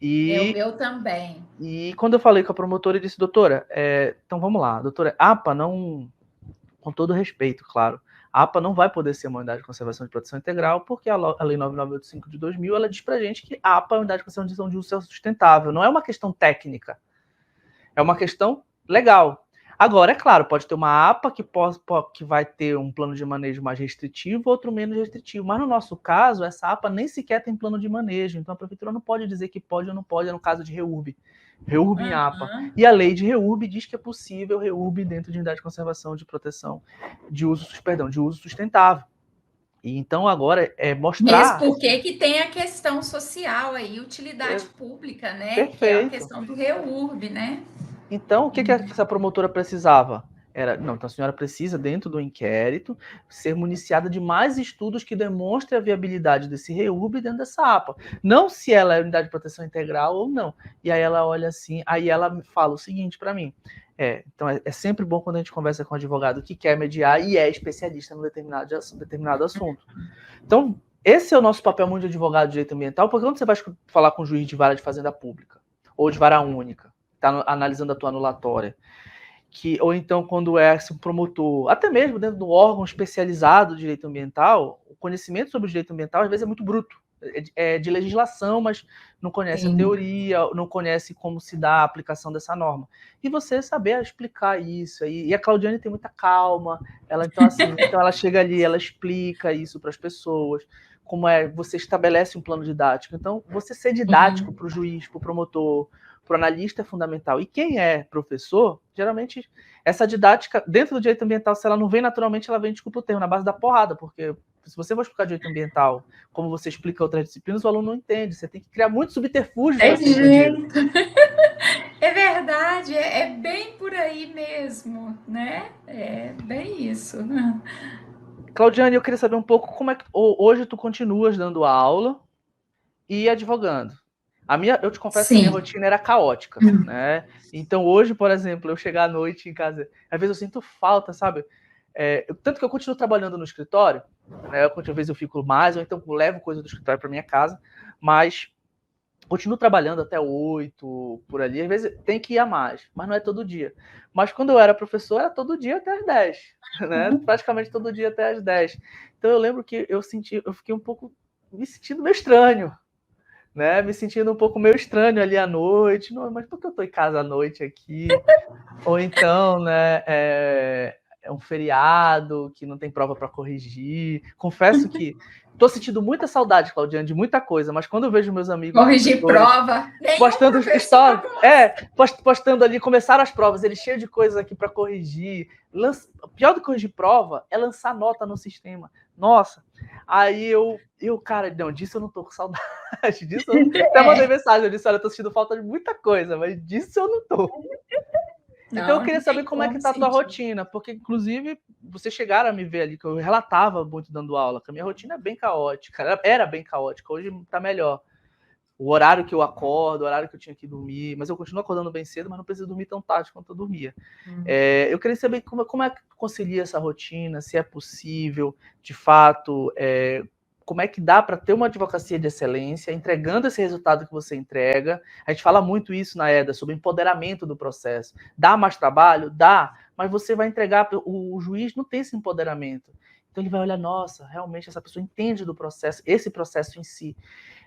O meu também. E quando eu falei com a promotora, eu disse, doutora, então vamos lá, doutora, APA não, com todo respeito, claro, a APA não vai poder ser uma unidade de conservação de proteção integral, porque a Lei 9985 de 2000, ela diz pra gente que a APA é uma unidade de conservação de uso sustentável. Não é uma questão técnica, é uma questão legal. Agora, é claro, pode ter uma APA que vai ter um plano de manejo mais restritivo, outro menos restritivo. Mas no nosso caso, essa APA nem sequer tem plano de manejo. Então a prefeitura não pode dizer que pode ou não pode, é no caso de REURB. REURB em APA. E a lei de REURB diz que é possível REURB dentro de unidade de conservação de proteção de uso sustentável. E então agora é mostrar... Mesmo porque que tem a questão social aí, utilidade pública, né? Perfeito. Que é a questão do REURB, né? Então, o que essa promotora precisava? Então a senhora precisa, dentro do inquérito, ser municiada de mais estudos que demonstrem a viabilidade desse REURB dentro dessa APA. Não se ela é unidade de proteção integral ou não. E aí ela olha assim, aí ela me fala o seguinte para mim. Então é sempre bom quando a gente conversa com um advogado que quer mediar e é especialista no determinado assunto. Então, esse é o nosso papel muito de advogado de direito ambiental, porque quando você vai falar com um juiz de vara de fazenda pública, ou de vara única, está analisando a tua anulatória, ou então quando é um promotor, até mesmo dentro do órgão especializado de direito ambiental, o conhecimento sobre o direito ambiental às vezes é muito bruto, é de legislação, mas não conhece a teoria, não conhece como se dá a aplicação dessa norma. E você saber explicar isso. E a Claudiane tem muita calma, então ela chega ali, ela explica isso para as pessoas, como você estabelece um plano didático. Então, você ser didático para o juiz, para o promotor, para o analista é fundamental. E quem é professor, geralmente, essa didática, dentro do direito ambiental, se ela não vem naturalmente, ela vem, desculpa o termo, na base da porrada, porque se você for explicar direito ambiental, como você explica outras disciplinas, o aluno não entende. Você tem que criar muito subterfúgio para ser entendido. É verdade, é bem por aí mesmo, né? É bem isso. Claudiane, eu queria saber um pouco como é que hoje tu continuas dando aula e advogando. Eu te confesso que a minha rotina era caótica, né? Então hoje, por exemplo, eu chegar à noite em casa, às vezes eu sinto falta, sabe? Tanto que eu continuo trabalhando no escritório, né? Às vezes eu fico mais, ou então levo coisa do escritório para minha casa, mas continuo trabalhando até 8, por ali. Às vezes tem que ir a mais, mas não é todo dia. Mas quando eu era professor, era todo dia até as 10, né? Praticamente todo dia até as 10. Então eu lembro que eu fiquei um pouco me sentindo meio estranho, né? Me sentindo um pouco meio estranho ali à noite. Não, mas por que eu estou em casa à noite aqui? Ou então, né, é um feriado que não tem prova para corrigir. Confesso que estou sentindo muita saudade, Claudiane, de muita coisa, mas quando eu vejo meus amigos Corrigir professores prova. Nenhum postando professor história, gosta. postando ali, começaram as provas, ele cheio de coisas aqui para corrigir. Pior do que corrigir prova é lançar nota no sistema. Nossa, aí cara, não, disso eu não tô com saudade. Disso eu até mandei mensagem, eu disse, olha, eu tô sentindo falta de muita coisa, mas disso eu não tô. Então eu Não, queria não saber tem como é que como tá a tua sentir. rotina, porque inclusive vocês chegaram a me ver ali, que eu relatava muito dando aula, que a minha rotina é bem caótica, era bem caótica, hoje tá melhor. O horário que eu acordo, o horário que eu tinha que dormir, mas eu continuo acordando bem cedo, mas não preciso dormir tão tarde quanto eu dormia. Eu queria saber como é que tu concilia essa rotina, se é possível, de fato, como é que dá para ter uma advocacia de excelência, entregando esse resultado que você entrega. A gente fala muito isso na EDA, sobre empoderamento do processo. Dá mais trabalho? Dá, mas você vai entregar, o juiz não tem esse empoderamento. Então ele vai olhar, nossa, realmente essa pessoa entende do processo, esse processo em si.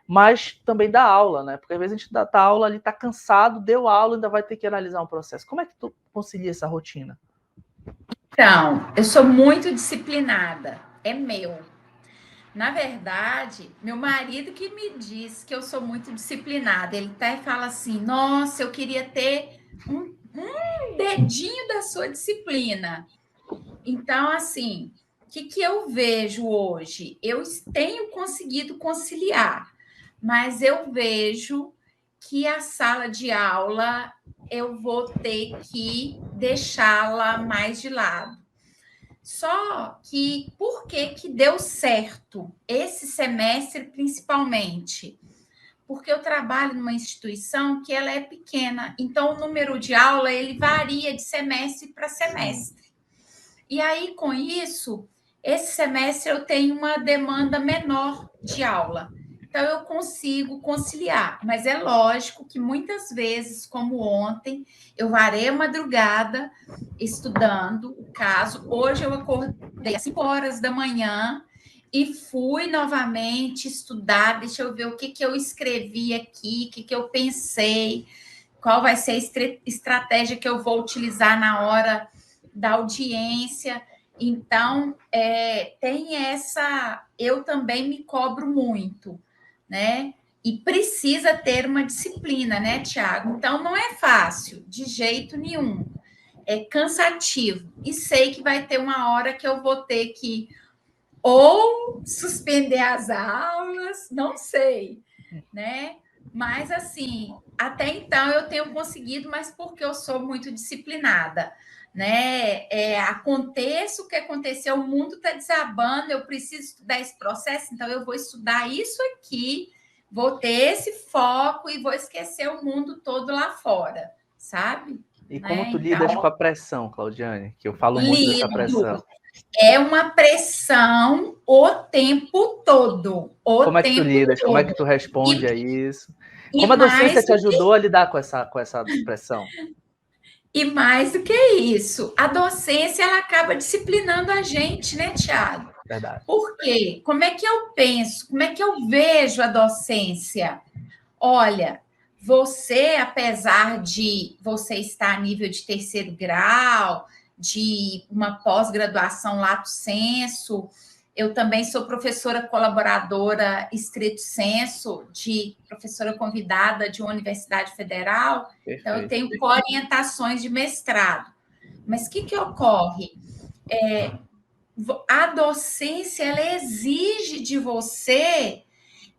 Mas também dá aula, né? Porque às vezes a gente dá aula ali, tá cansado, deu aula, ainda vai ter que analisar um processo. Como é que tu concilia essa rotina? Então, eu sou muito disciplinada, é meu. Na verdade, meu marido que me diz que eu sou muito disciplinada. Ele até fala assim: nossa, eu queria ter um dedinho da sua disciplina. Então, assim, o que eu vejo hoje? Eu tenho conseguido conciliar, mas eu vejo que a sala de aula eu vou ter que deixá-la mais de lado. Só que por que deu certo esse semestre principalmente? Porque eu trabalho numa instituição que ela é pequena, então o número de aula ele varia de semestre para semestre. E aí com isso, esse semestre eu tenho uma demanda menor de aula. Então eu consigo conciliar, mas é lógico que muitas vezes, como ontem, eu varei a madrugada estudando o caso. Hoje eu acordei às 5 horas da manhã e fui novamente estudar. Deixa eu ver o que eu escrevi aqui, o que eu pensei, qual vai ser a estratégia que eu vou utilizar na hora da audiência. Então, tem essa. Eu também me cobro muito, né? E precisa ter uma disciplina, né, Tiago? Então, não é fácil, de jeito nenhum. É cansativo. E sei que vai ter uma hora que eu vou ter que ou suspender as aulas, não sei, né? Mas, assim, até então eu tenho conseguido, mas porque eu sou muito disciplinada, né? Aconteça o que aconteceu, o mundo está desabando, eu preciso estudar esse processo, então eu vou estudar isso aqui, vou ter esse foco e vou esquecer o mundo todo lá fora, sabe? E como Né? tu lidas com Então, a pressão, Claudiane? Que eu falo muito dessa lido. pressão. É uma pressão o tempo todo, o Como é que tu tempo lidas? Como é todo. que tu responde E, a isso? e Como a docência mais te do que ajudou a lidar com essa pressão? E mais do que isso, a docência ela acaba disciplinando a gente, né, Tiago? Verdade. Por quê? Como é que eu penso? Como é que eu vejo a docência? Olha, você, apesar de você estar a nível de terceiro grau, de uma pós-graduação lato sensu, eu também sou professora colaboradora estrito sensu, de professora convidada de uma universidade federal, então eu Perfeito. tenho orientações de mestrado. Mas o que ocorre? A docência ela exige de você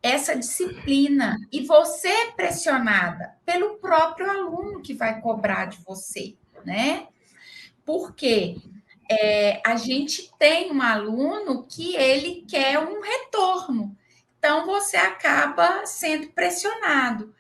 essa disciplina e você é pressionada pelo próprio aluno que vai cobrar de você, né? Porque a gente tem um aluno que ele quer um retorno, então você acaba sendo pressionado.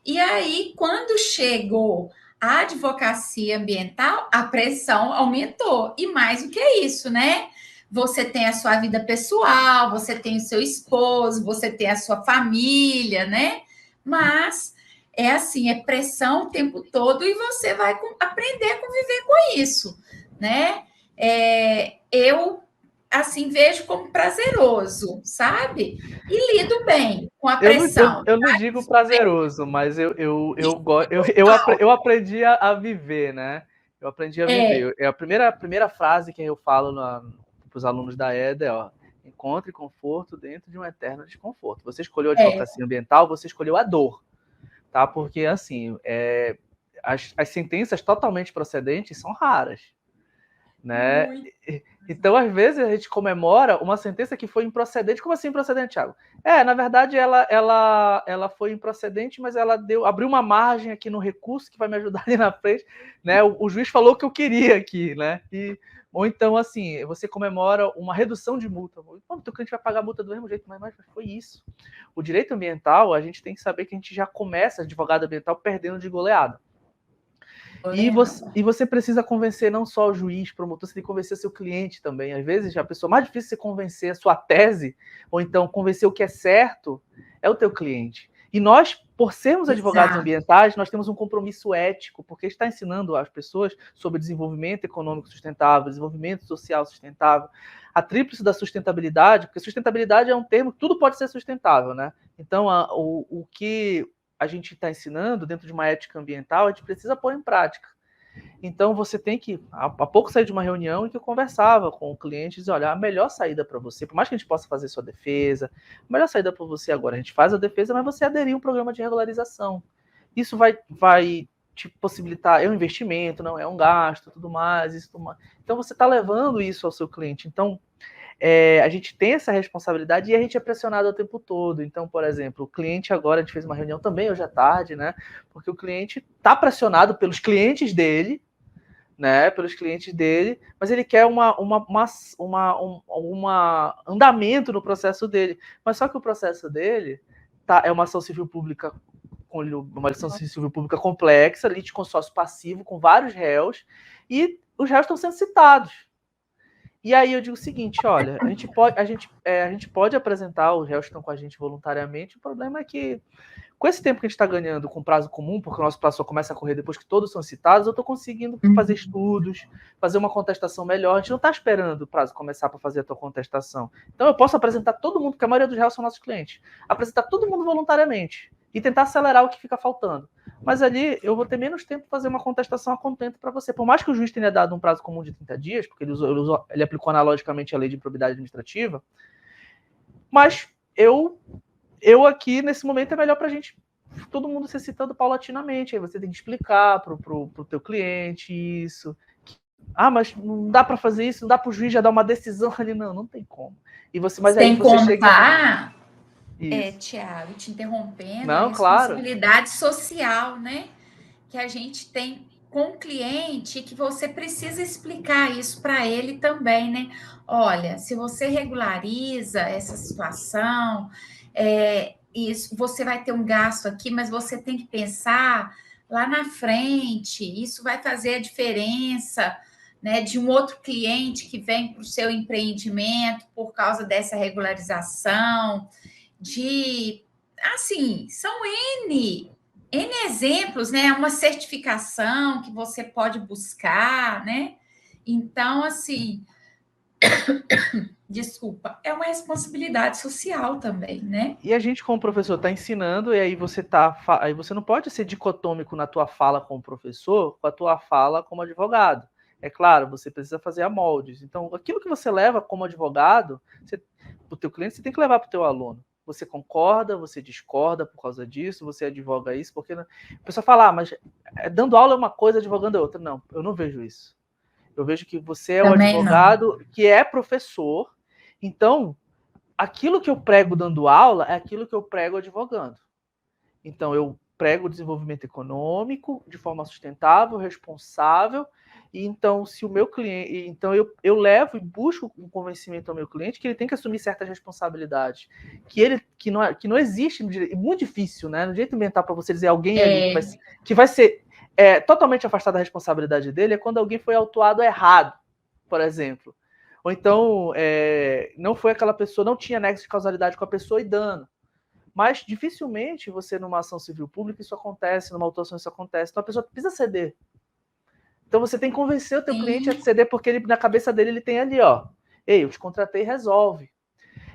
E aí, quando chegou a advocacia ambiental, a pressão aumentou. E mais do que isso, né? Você tem a sua vida pessoal, você tem o seu esposo, você tem a sua família, né? Mas é assim, é pressão o tempo todo e você vai aprender a conviver com isso, né? Eu assim, vejo como prazeroso, sabe? E lido bem com a Eu não, pressão. eu não digo prazeroso, mas eu aprendi a viver, né? Eu aprendi a viver. A primeira frase que eu falo para os alunos da EDA é, ó, encontre conforto dentro de um eterno desconforto. Você escolheu a advocacia ambiental, você escolheu a dor, tá? Porque, assim, as sentenças totalmente procedentes são raras, né? Muito. Então, às vezes, a gente comemora uma sentença que foi improcedente. Como assim improcedente, Thiago? Na verdade, ela foi improcedente, mas ela abriu uma margem aqui no recurso que vai me ajudar ali na frente. Né? O juiz falou o que eu queria aqui, né? Ou então, assim, você comemora uma redução de multa. O teu cliente vai pagar a multa do mesmo jeito, mas foi isso. O direito ambiental, a gente tem que saber que a gente já começa, advogado ambiental, perdendo de goleada. E você precisa convencer não só o juiz, promotor, você tem que convencer seu cliente também. Às vezes, a pessoa mais difícil de você convencer a sua tese, ou então convencer o que é certo, é o teu cliente. E nós, por sermos advogados ambientais, nós temos um compromisso ético, porque está ensinando as pessoas sobre desenvolvimento econômico sustentável, desenvolvimento social sustentável, a tríplice da sustentabilidade, porque sustentabilidade é um termo que tudo pode ser sustentável, né? Então, o que a gente está ensinando dentro de uma ética ambiental, a gente precisa pôr em prática. Então, você tem que... Há pouco saí de uma reunião em que eu conversava com o cliente e dizia, olha, a melhor saída para você, por mais que a gente possa fazer sua defesa, a melhor saída para você agora, a gente faz a defesa, mas você aderir a um programa de regularização. Isso vai te possibilitar, é um investimento, não é um gasto, tudo mais, isso tudo mais. Então, você está levando isso ao seu cliente. Então, a gente tem essa responsabilidade e a gente é pressionado o tempo todo. Então, por exemplo, o cliente agora, a gente fez uma reunião também hoje à tarde, né? Porque o cliente está pressionado pelos clientes dele, né? Pelos clientes dele, mas ele quer um andamento no processo dele. Mas só que o processo dele é uma ação civil pública uma ação civil pública complexa, litisconsórcio passivo com vários réus, e os réus estão sendo citados. E aí eu digo o seguinte, olha, a gente pode apresentar os réus que estão com a gente voluntariamente, o problema é que, com esse tempo que a gente está ganhando com prazo comum, porque o nosso prazo só começa a correr depois que todos são citados, eu estou conseguindo fazer estudos, fazer uma contestação melhor. A gente não está esperando o prazo começar para fazer a tua contestação. Então eu posso apresentar todo mundo, porque a maioria dos réus são nossos clientes, apresentar todo mundo voluntariamente e tentar acelerar o que fica faltando. Mas ali eu vou ter menos tempo para fazer uma contestação a contento para você. Por mais que o juiz tenha dado um prazo comum de 30 dias, porque ele aplicou analogicamente a lei de improbidade administrativa, mas eu aqui, nesse momento, é melhor para a gente, todo mundo se citando paulatinamente. Aí você tem que explicar para o teu cliente isso. Mas não dá para fazer isso, não dá para o juiz já dar uma decisão ali. Não tem como. Mas aí você contar, Tiago, te interrompendo, a responsabilidade social, né? Que a gente tem com o cliente, que você precisa explicar isso para ele também, né? Olha, se você regulariza essa situação, isso, você vai ter um gasto aqui, mas você tem que pensar lá na frente, isso vai fazer a diferença, né, de um outro cliente que vem para o seu empreendimento por causa dessa regularização, assim, são N exemplos, né? Uma certificação que você pode buscar, né? Então, assim, desculpa, é uma responsabilidade social também, né? E a gente, como professor, está ensinando, e aí aí você não pode ser dicotômico na tua fala como professor com a tua fala como advogado. É claro, você precisa fazer a moldes. Então, aquilo que você leva como advogado, para o teu cliente, você tem que levar para o teu aluno. Você concorda, você discorda por causa disso, você advoga isso, porque a pessoa fala, mas dando aula é uma coisa, advogando é outra. Não, eu não vejo isso. Eu vejo que você é o advogado que é professor, então aquilo que eu prego dando aula é aquilo que eu prego advogando. Então, eu prego o desenvolvimento econômico de forma sustentável, responsável, e então, se o meu cliente... Então, eu levo e busco um convencimento ao meu cliente que ele tem que assumir certas responsabilidades, que não existe no direito, é muito difícil, né? No direito ambiental, para você dizer alguém ali que vai ser totalmente afastado da responsabilidade dele, é quando alguém foi autuado errado, por exemplo. Ou então, não foi aquela pessoa, não tinha nexo de causalidade com a pessoa e dano. Mas dificilmente você, numa ação civil pública, isso acontece, numa autuação isso acontece. Então a pessoa precisa ceder. Então você tem que convencer o teu cliente a ceder, porque ele, na cabeça dele ele tem ali, ó. Ei, eu te contratei, resolve.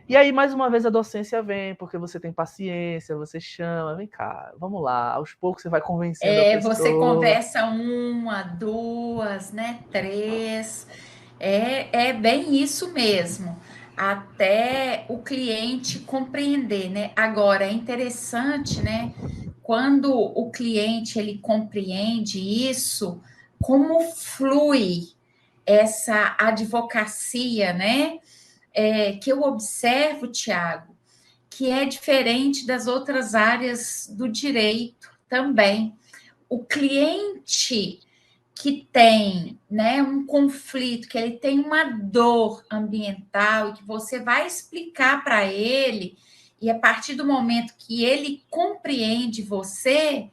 E aí, mais uma vez, a docência vem, porque você tem paciência, você chama, vem cá, vamos lá, aos poucos você vai convencendo a Você pessoa. conversa uma, duas, né? Três. É bem isso mesmo. Até o cliente compreender, né? Agora, é interessante, né? Quando o cliente ele compreende isso, como flui essa advocacia, né? Que eu observo, Tiago, que é diferente das outras áreas do direito também. O cliente que tem, né, um conflito, que ele tem uma dor ambiental e que você vai explicar para ele, e a partir do momento que ele compreende você,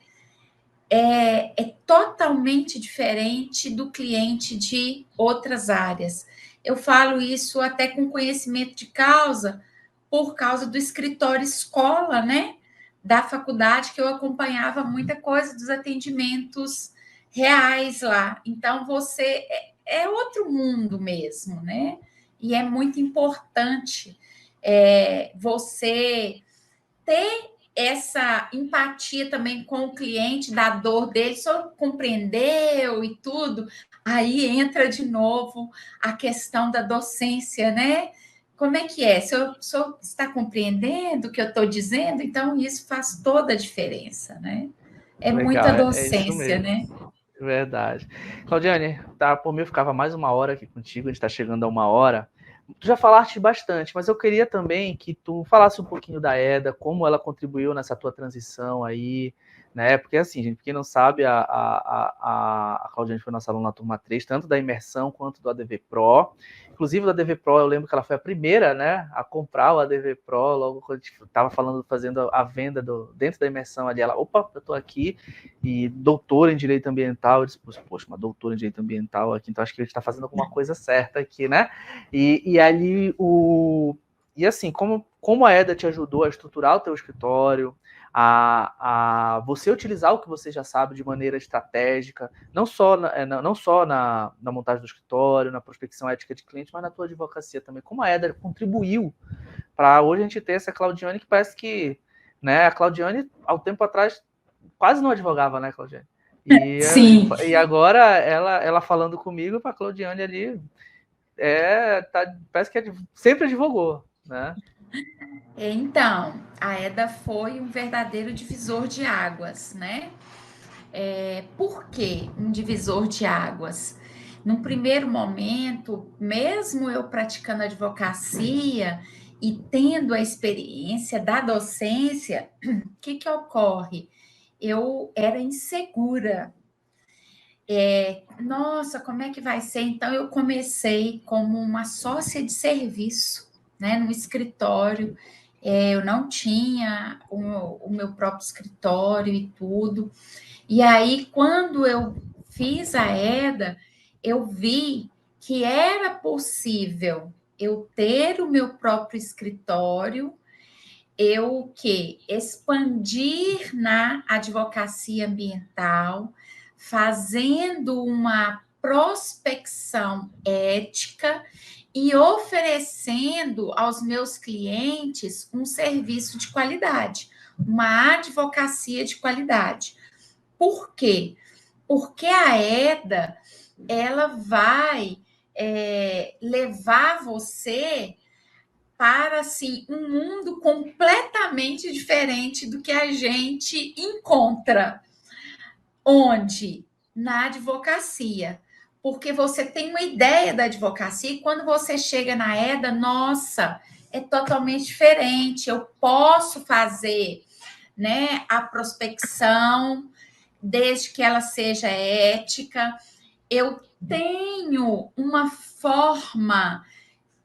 é totalmente diferente do cliente de outras áreas. Eu falo isso até com conhecimento de causa, por causa do escritório escola, né? Da faculdade, que eu acompanhava muita coisa dos atendimentos reais lá. Então, você é outro mundo mesmo, né? E é muito importante você ter essa empatia também com o cliente, da dor dele, só compreendeu e tudo, aí entra de novo a questão da docência, né? Como é que é? O senhor está compreendendo o que eu estou dizendo? Então, isso faz toda a diferença, né? É muita Legal, é isso docência, mesmo. né? Verdade. Claudiane, tá, por mim eu ficava mais uma hora aqui contigo, a gente está chegando a uma hora. Tu já falaste bastante, mas eu queria também que tu falasse um pouquinho da Eda, como ela contribuiu nessa tua transição aí, né? Porque assim, gente, quem não sabe, a Claudiane foi nossa aluna na turma 3, tanto da imersão quanto do ADV Pro. Inclusive, do ADV Pro, eu lembro que ela foi a primeira, né, a comprar o ADV Pro, logo quando a gente estava falando, fazendo a venda dentro da imersão ali, ela, opa, eu tô aqui, e doutora em Direito Ambiental, eu disse, poxa, uma doutora em Direito Ambiental aqui, então acho que a gente está fazendo alguma coisa certa aqui, né? E ali, e assim, como a Eda te ajudou a estruturar o teu escritório, a você utilizar o que você já sabe de maneira estratégica, não só na montagem do escritório, na prospecção ética de cliente, mas na tua advocacia também. Como a Eda contribuiu para hoje a gente ter essa Claudiane que parece que, né, a Claudiane, ao tempo atrás, quase não advogava, né, Claudiane? Sim. E agora ela falando comigo, para a Claudiane ali, parece que sempre advogou, né? Então, a EDA foi um verdadeiro divisor de águas, né? Por que um divisor de águas? Num primeiro momento, mesmo eu praticando advocacia e tendo a experiência da docência, o que ocorre? Eu era insegura. Nossa, como é que vai ser? Então, eu comecei como uma sócia de serviço, né, no escritório. Eu não tinha o meu próprio escritório e tudo. E aí, quando eu fiz a EDA, eu vi que era possível eu ter o meu próprio escritório, eu que expandir na advocacia ambiental, fazendo uma prospecção ética e oferecendo aos meus clientes um serviço de qualidade, uma advocacia de qualidade. Por quê? Porque a EDA ela vai levar você para assim um mundo completamente diferente do que a gente encontra, onde na advocacia, porque você tem uma ideia da advocacia e quando você chega na EDA, nossa, é totalmente diferente. Eu posso fazer, né, a prospecção desde que ela seja ética. Eu tenho uma forma,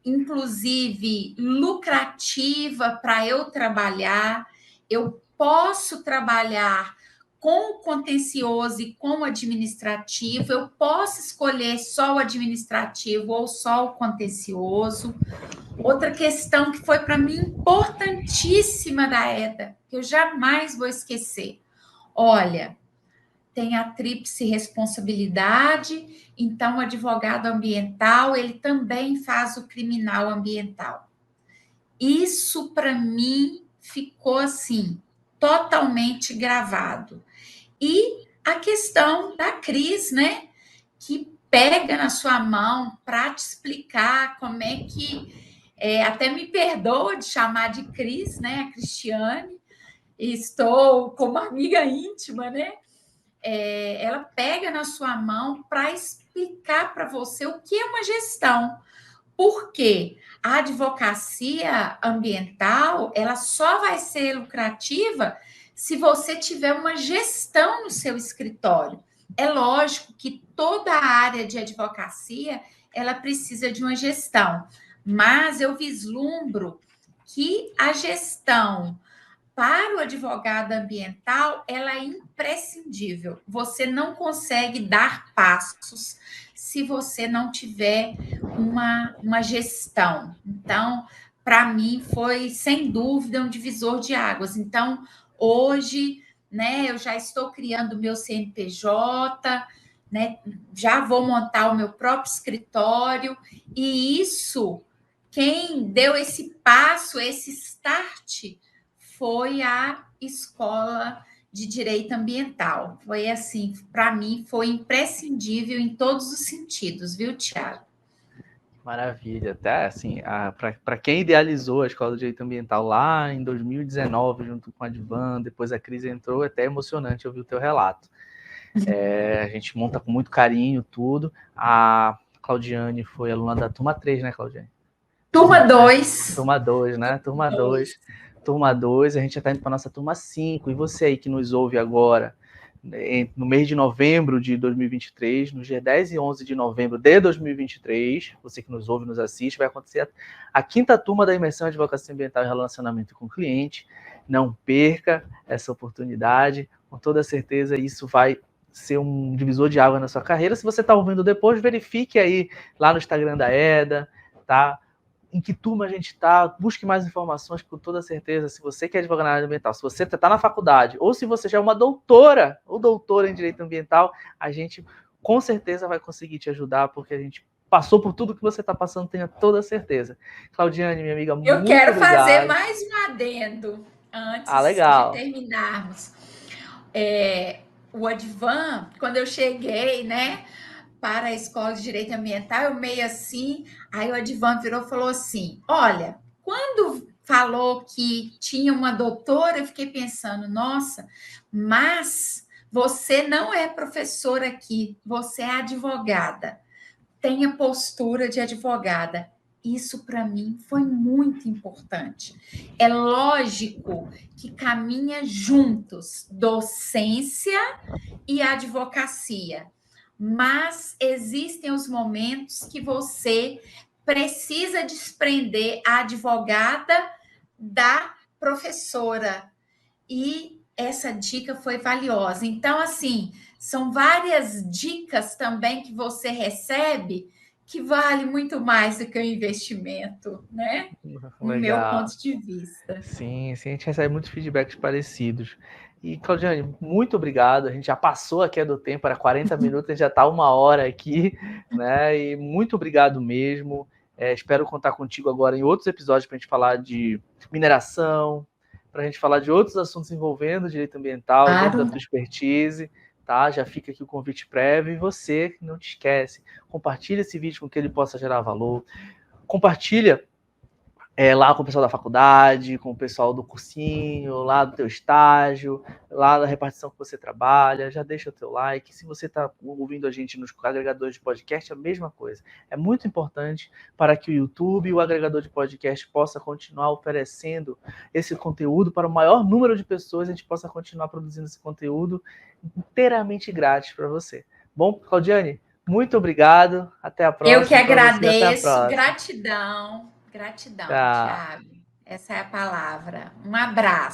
inclusive, lucrativa para eu trabalhar. Eu posso trabalhar com o contencioso e com o administrativo. Eu posso escolher só o administrativo ou só o contencioso. Outra questão que foi para mim importantíssima da EDA, que eu jamais vou esquecer. Olha, tem a tríplice responsabilidade, então o advogado ambiental, ele também faz o criminal ambiental. Isso, para mim, ficou assim, totalmente gravado. E a questão da Cris, né? Que pega na sua mão para te explicar como é que. Até me perdoa de chamar de Cris, né? A Cristiane. Estou como amiga íntima, né? Ela pega na sua mão para explicar para você o que é uma gestão. Porque a advocacia ambiental, ela só vai ser lucrativa se você tiver uma gestão no seu escritório. É lógico que toda a área de advocacia, ela precisa de uma gestão, mas eu vislumbro que a gestão para o advogado ambiental, ela é imprescindível. Você não consegue dar passos se você não tiver uma gestão. Então, para mim, foi, sem dúvida, um divisor de águas. Então, hoje, né, eu já estou criando o meu CNPJ, né, já vou montar o meu próprio escritório, e isso, quem deu esse passo, esse start, foi a escola de direito ambiental. Foi assim, para mim, foi imprescindível em todos os sentidos, viu, Tiago? Maravilha. Até assim, para quem idealizou a Escola de Direito Ambiental lá em 2019, junto com a Advan, depois a Cris entrou, é até emocionante ouvir o teu relato. A gente monta com muito carinho tudo. A Claudiane foi aluna da turma 3, né, Claudiane? Turma 2. Turma 2, né? Turma 2. Turma 2, a gente já está indo para a nossa turma 5. E você aí que nos ouve agora, no mês de novembro de 2023, no dia 10 e 11 de novembro de 2023, você que nos ouve, nos assiste, vai acontecer a 5ª turma da imersão em Advocacia Ambiental e Relacionamento com o Cliente. Não perca essa oportunidade, com toda certeza isso vai ser um divisor de água na sua carreira. Se você está ouvindo depois, verifique aí lá no Instagram da EDA, tá? Em que turma a gente está, busque mais informações, com toda certeza, se você quer advogar na área ambiental, se você está na faculdade, ou se você já é uma doutora ou doutora em direito ambiental, a gente com certeza vai conseguir te ajudar, porque a gente passou por tudo que você está passando, tenha toda certeza. Claudiane, minha amiga, muito obrigado. Eu quero fazer mais um adendo antes de terminarmos. O Advan, quando eu cheguei, né, para a Escola de Direito Ambiental, eu meio assim, aí o Advan virou e falou assim, olha, quando falou que tinha uma doutora, eu fiquei pensando, nossa, mas você não é professora aqui, você é advogada, tenha postura de advogada. Isso para mim foi muito importante. É lógico que caminha juntos docência e advocacia, mas existem os momentos que você precisa desprender a advogada da professora, e essa dica foi valiosa. Então, assim, são várias dicas também que você recebe que vale muito mais do que o investimento, né? No meu ponto de vista. Sim, a gente recebe muitos feedbacks parecidos. E, Claudiane, muito obrigado. A gente já passou aqui do tempo, era 40 minutos, a gente já está 1 hora aqui, né? E muito obrigado mesmo. Espero contar contigo agora em outros episódios para a gente falar de mineração, para a gente falar de outros assuntos envolvendo direito ambiental, dentro da tua expertise, tá? Já fica aqui o convite prévio. E você, não te esquece, compartilha esse vídeo com que ele possa gerar valor. Compartilha lá com o pessoal da faculdade, com o pessoal do cursinho, lá do teu estágio, lá da repartição que você trabalha, já deixa o teu like. Se você está ouvindo a gente nos agregadores de podcast, é a mesma coisa. É muito importante para que o YouTube e o agregador de podcast possa continuar oferecendo esse conteúdo para o maior número de pessoas, a gente possa continuar produzindo esse conteúdo inteiramente grátis para você. Bom, Claudiane, muito obrigado. Até a próxima. Eu que agradeço. Gratidão. Gratidão, Thiago. Essa é a palavra. Um abraço.